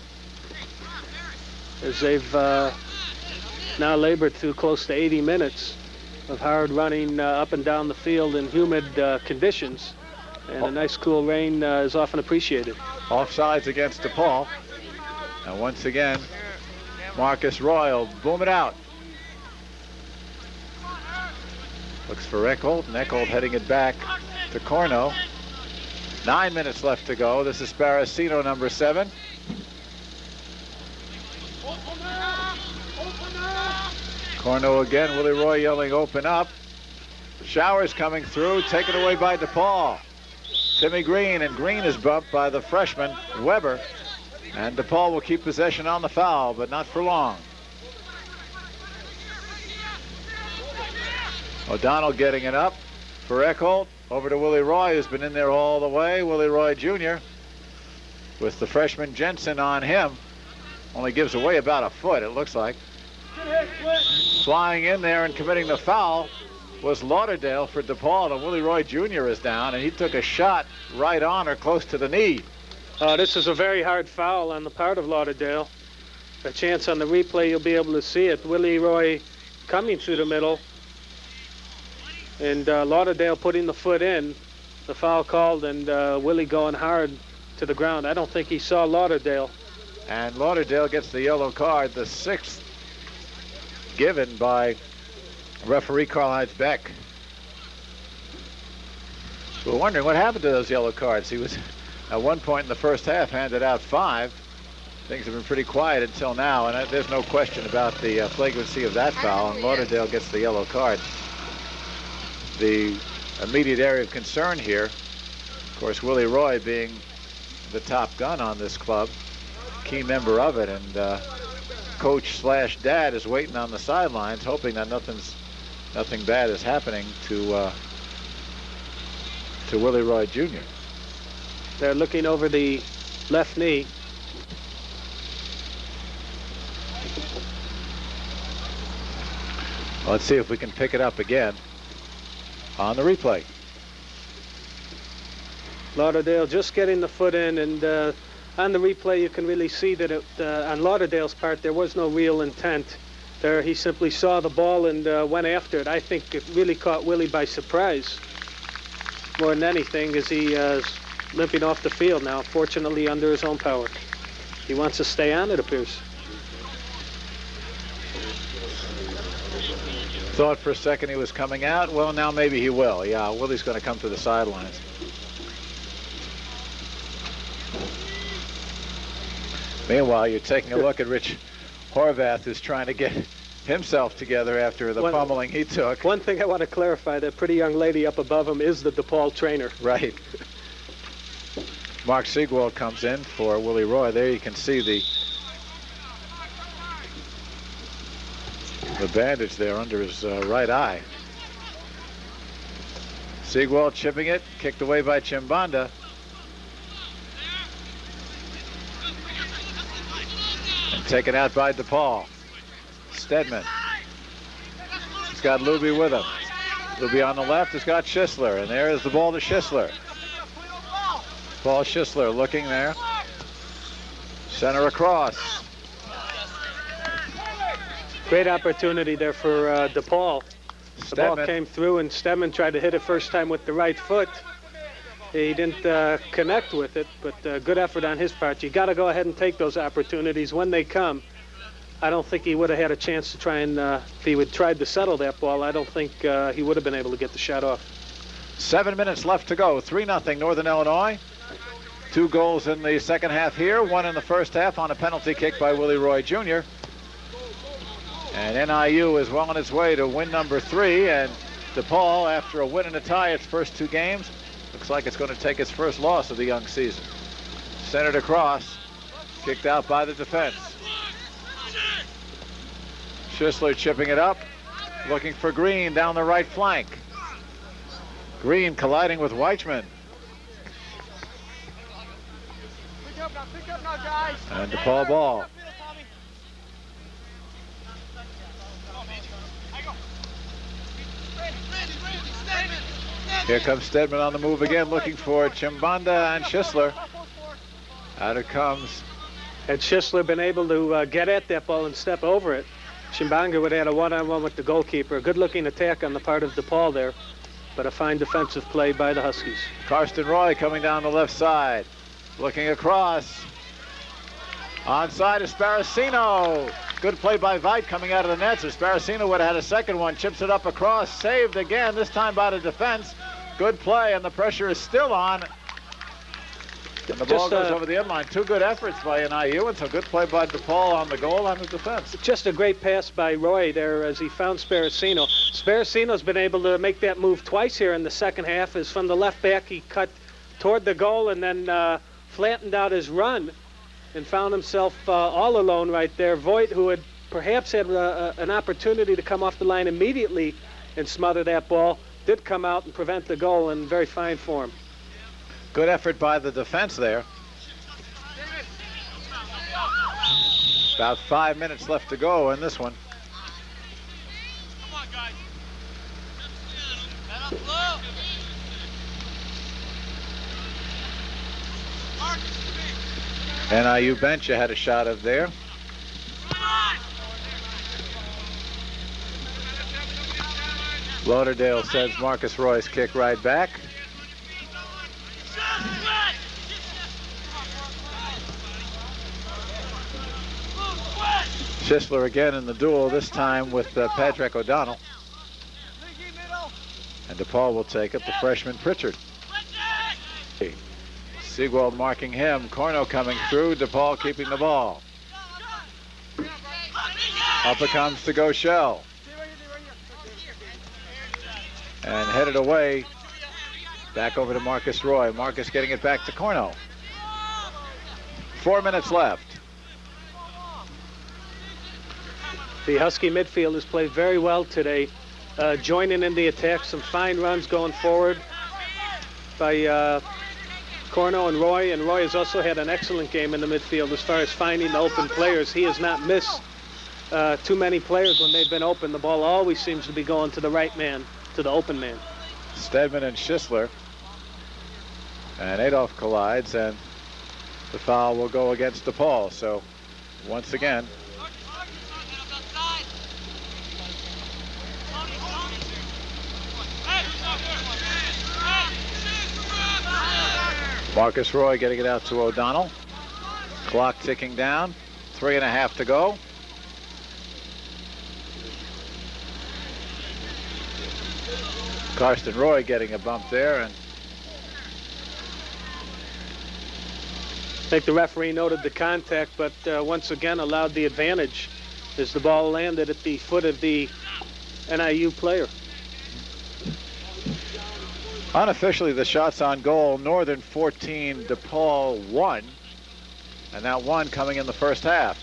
as they've now labored through close to 80 minutes of hard running up and down the field in humid conditions, and a nice cool rain is often appreciated. Offsides against DePaul, and once again Marcus Royal boom it out. Looks for Eckholt, and Eckholt heading it back to Corno. 9 minutes left to go. This is Sparacino, number 7. Corno again, Willie Roy yelling open up. Showers coming through, taken away by DePaul. Timmy Green, and Green is bumped by the freshman, Weber. And DePaul will keep possession on the foul, but not for long. O'Donnell getting it up for Eckholt. Over to Willie Roy, who's been in there all the way. Willie Roy Jr. with the freshman Jensen on him. Only gives away about a foot, it looks like. Flying in there and committing the foul was Lauderdale for DePaul, and Willie Roy Jr. is down, and he took a shot right on or close to the knee. This is a very hard foul on the part of Lauderdale. A chance on the replay, you'll be able to see it. Willie Roy coming through the middle, and Lauderdale putting the foot in. The foul called, and Willie going hard to the ground. I don't think he saw Lauderdale. And Lauderdale gets the yellow card, the 6th given by referee Karl-Heinz Beck. We're wondering what happened to those yellow cards. He was at one point in the first half handed out 5. Things have been pretty quiet until now, and there's no question about the flagrancy of that foul, and Lauderdale gets the yellow card. The immediate area of concern here, of course, Willie Roy being the top gun on this club, key member of it, and coach/dad is waiting on the sidelines, hoping that nothing bad is happening to Willie Roy Jr. They're looking over the left knee. Let's see if we can pick it up again on the replay. Lauderdale just getting the foot in, and on the replay you can really see that on Lauderdale's part there was no real intent there. He simply saw the ball and went after it. I think it really caught Willie by surprise more than anything, as he is limping off the field now, fortunately under his own power. He wants to stay on, it appears. Thought for a second he was coming out. Well, now maybe he will. Yeah, Willie's going to come to the sidelines. Meanwhile, you're taking a look at Rich Horvath, who's trying to get himself together after the pummeling he took. One thing I want to clarify, that pretty young lady up above him is the DePaul trainer. Right. Mark Siegwald comes in for Willie Roy. There you can see the bandage there under his right eye. Siegwald chipping it, kicked away by Chimbanda. And taken out by DePaul. Stedman. He's got Luby with him. Luby on the left has got Schisler, and there is the ball to Schisler. Paul Schisler looking there. Center across. Great opportunity there for DePaul. The ball came through, and Stedman tried to hit it first time with the right foot. He didn't connect with it, but good effort on his part. You got to go ahead and take those opportunities when they come. I don't think he would have had a chance to try and, if he would tried to settle that ball, I don't think he would have been able to get the shot off. 7 minutes left to go. 3-0 Northern Illinois. 2 goals in the second half here. 1 in the first half on a penalty kick by Willie Roy Jr. And NIU is well on its way to win number 3. And DePaul, after a win and a tie its first 2 games, looks like it's going to take its first loss of the young season. Centered across. Kicked out by the defense. Schisler chipping it up. Looking for Green down the right flank. Green colliding with Weichman. And DePaul ball. Here comes Stedman on the move again, looking for Chimbanda and Schisler. Out it comes. Had Schisler been able to get at that ball and step over it, Chimbanga would have had a one-on-one with the goalkeeper. A good-looking attack on the part of DePaul there, but a fine defensive play by the Huskies. Karsten Roy coming down the left side, looking across. Onside is Sparacino. Good play by Veit coming out of the net. So Sparacino would have had a second one. Chips it up across. Saved again, this time by the defense. Good play, and the pressure is still on. And the ball goes over the end line. Two good efforts by NIU and some good play by DePaul on the goal on the defense. Just a great pass by Roy there as he found Sparacino. Sparacino's been able to make that move twice here in the second half. As from the left back, he cut toward the goal and then flattened out his run and found himself all alone right there. Voigt, who had perhaps had an opportunity to come off the line immediately and smother that ball, did come out and prevent the goal in very fine form. Good effort by the defense there. About 5 minutes left to go in this one. Come on, guys. NIU bench you had a shot of there. Lauderdale sends Marcus Roy's kick right back. Schisler again in the duel, this time with Patrick O'Donnell. And DePaul will take it, the freshman Pritchard. Seagull marking him, Corno coming through, DePaul keeping the ball. Up it comes to Goschel. And headed away, back over to Marcus Roy. Marcus getting it back to Corno. 4 minutes left. The Husky midfield has played very well today, joining in the attack. Some fine runs going forward by Corno and Roy. And Roy has also had an excellent game in the midfield as far as finding the open players. He has not missed too many players when they've been open. The ball always seems to be going to the right man, to the open man. Stedman and Schisler. And Adolph collides, and the foul will go against DePaul. So once again, Marcus Roy getting it out to O'Donnell. Clock ticking down. 3.5 to go. Karsten Roy getting a bump there, and I think the referee noted the contact, but once again allowed the advantage as the ball landed at the foot of the NIU player. unofficially the shots on goal, Northern 14, DePaul 1, and that one coming in the first half.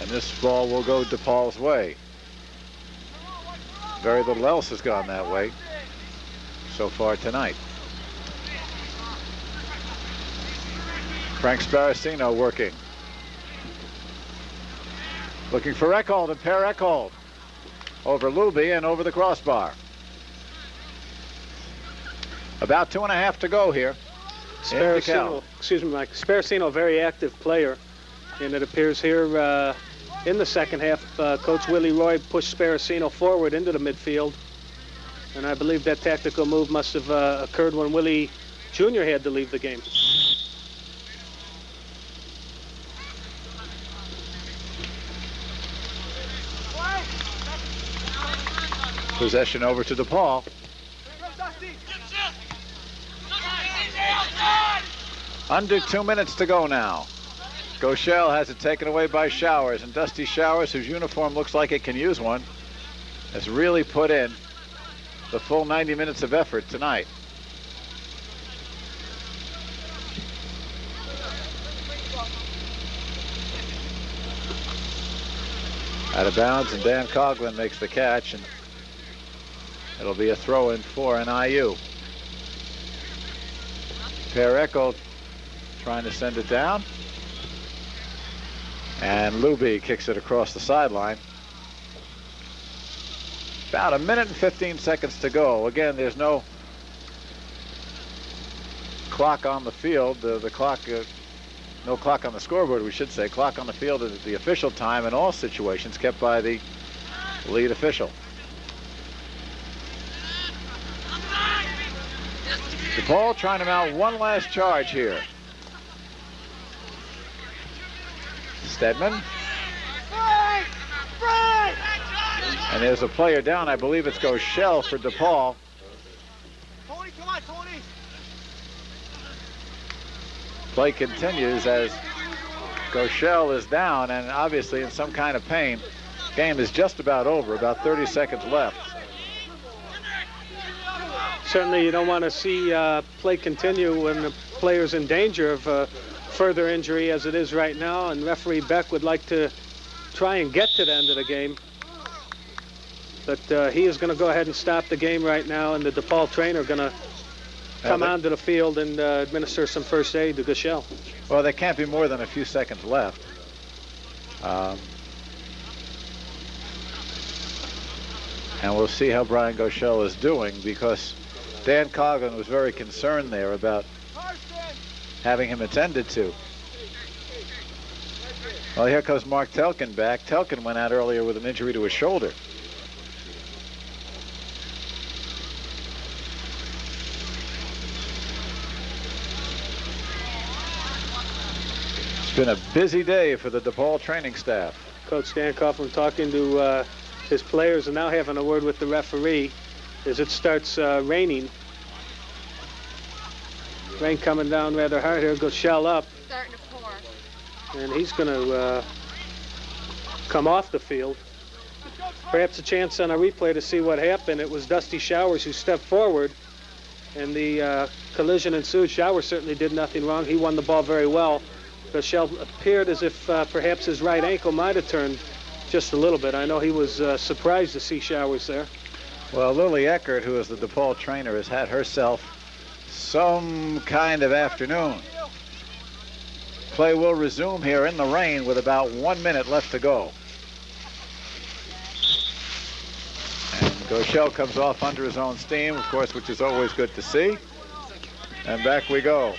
And this ball will go DePaul's way. Very little else has gone that way so far tonight. Frank Sparacino working. Looking for Eckhold, and Per Eckhold over Luby and over the crossbar. About 2.5 to go here. Sparacino, excuse me, Mike. Sparacino, a very active player, and it appears here in the second half, Coach Willie Roy pushed Sparacino forward into the midfield, and I believe that tactical move must have occurred when Willie Jr. had to leave the game. Possession over to DePaul. Under 2 minutes to go now. Goschel has it taken away by Showers, and Dusty Showers, whose uniform looks like it can use one, has really put in the full 90 minutes of effort tonight. Out of bounds, and Dan Coughlin makes the catch, and it'll be a throw-in for NIU. Per Eckhold trying to send it down. And Luby kicks it across the sideline. About 1 minute and 15 seconds to go. Again, there's no clock on the field. The clock, no clock on the scoreboard, we should say. Clock on the field is the official time in all situations kept by the lead official. DePaul trying to mount one last charge here. Stedman. And there's a player down. I believe it's Goschel for DePaul. Tony, come on, Tony. Play continues as Goschel is down and obviously in some kind of pain. Game is just about over, about 30 seconds left. Certainly you don't want to see play continue when the player's in danger of further injury as it is right now, and referee Beck would like to try and get to the end of the game. But he is going to go ahead and stop the game right now, and the DePaul trainer are going to come onto the field and administer some first aid to Goschel. Well, there can't be more than a few seconds left. And we'll see how Brian Goschel is doing, because Dan Coughlin was very concerned there about having him attended to. Well, here comes Mark Telkin back. Telkin went out earlier with an injury to his shoulder. It's been a busy day for the DePaul training staff. Coach Dan Coughlin talking to his players and now having a word with the referee as it starts raining. Rain coming down rather hard here. Goschel up. Starting to pour. And he's going to come off the field. Perhaps a chance on a replay to see what happened. It was Dusty Showers who stepped forward, and the collision ensued. Showers certainly did nothing wrong. He won the ball very well. Goschel appeared as if perhaps his right ankle might have turned just a little bit. I know he was surprised to see Showers there. Well, Lily Eckert, who is the DePaul trainer, has had herself some kind of afternoon. Play will resume here in the rain with about 1 minute left to go. And Goschel comes off under his own steam, of course, which is always good to see. And back we go.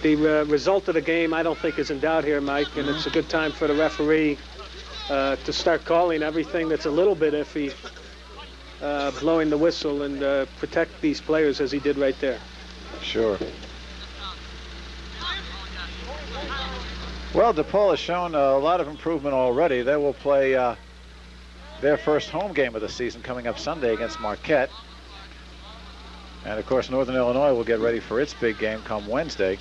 The result of the game, I don't think, is in doubt here, Mike, and it's a good time for the referee to start calling everything that's a little bit iffy, blowing the whistle and protect these players as he did right there. Sure. Well, DePaul has shown a lot of improvement already. They will play their first home game of the season coming up Sunday against Marquette. And, of course, Northern Illinois will get ready for its big game come Wednesday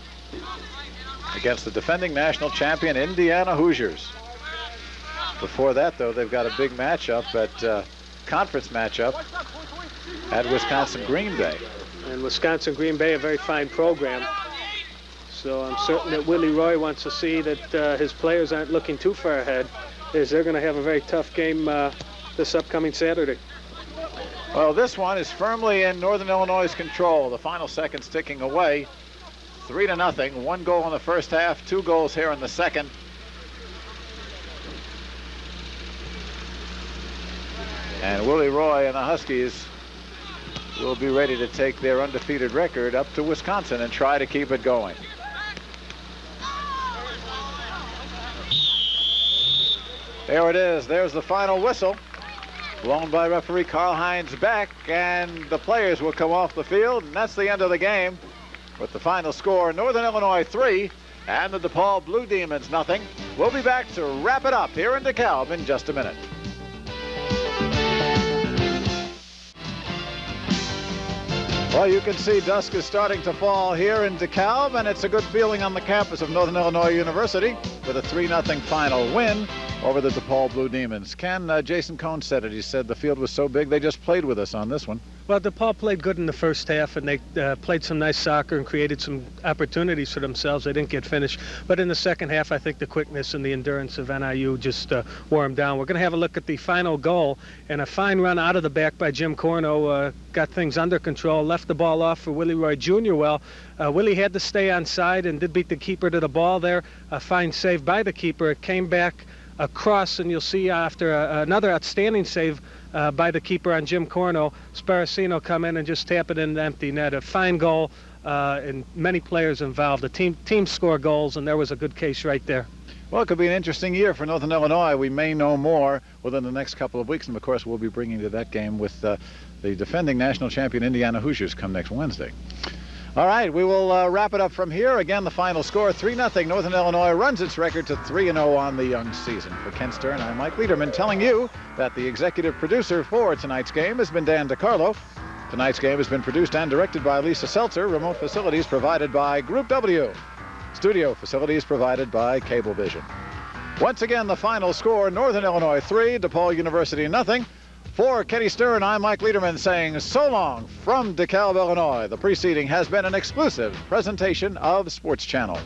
against the defending national champion Indiana Hoosiers. Before that, though, they've got a big matchup conference matchup at Wisconsin-Green Bay. And Wisconsin-Green Bay, a very fine program. So I'm certain that Willie Roy wants to see that his players aren't looking too far ahead, as they're going to have a very tough game this upcoming Saturday. Well, this one is firmly in Northern Illinois' control. The final seconds ticking away. 3-0. 1 goal in the first half, 2 goals here in the second. And Willie Roy and the Huskies will be ready to take their undefeated record up to Wisconsin and try to keep it going. There it is. There's the final whistle, blown by referee Karl-Heinz Beck, and the players will come off the field, and that's the end of the game with the final score, Northern Illinois 3 and the DePaul Blue Demons 0. We'll be back to wrap it up here in DeKalb in just a minute. Well, you can see dusk is starting to fall here in DeKalb, and it's a good feeling on the campus of Northern Illinois University with a 3-0 final win over the DePaul Blue Demons. Ken, Jason Cohn said it. He said the field was so big they just played with us on this one. Well, DePaul played good in the first half, and they played some nice soccer and created some opportunities for themselves. They didn't get finished. But in the second half, I think the quickness and the endurance of NIU just wore them down. We're going to have a look at the final goal, and a fine run out of the back by Jim Corno got things under control, left the ball off for Willie Roy Jr. well. Willie had to stay on side and did beat the keeper to the ball there. A fine save by the keeper. It came back across, and you'll see after another outstanding save by the keeper on Jim Corno, Sparacino come in and just tap it in the empty net. A fine goal, and many players involved. The team score goals, and there was a good case right there. Well, it could be an interesting year for Northern Illinois. We may know more within the next couple of weeks, and of course we'll be bringing you that game with the defending national champion Indiana Hoosiers come next Wednesday. All right, we will wrap it up from here. Again, the final score, 3-0. Northern Illinois runs its record to 3-0 on the young season. For Ken Stern, I'm Mike Liederman telling you that the executive producer for tonight's game has been Dan DiCarlo. Tonight's game has been produced and directed by Lisa Seltzer. Remote facilities provided by Group W. Studio facilities provided by Cablevision. Once again, the final score, Northern Illinois 3, DePaul University 0. For Kenny Stern, I'm Mike Liederman saying so long from DeKalb, Illinois. The preceding has been an exclusive presentation of Sports Channel.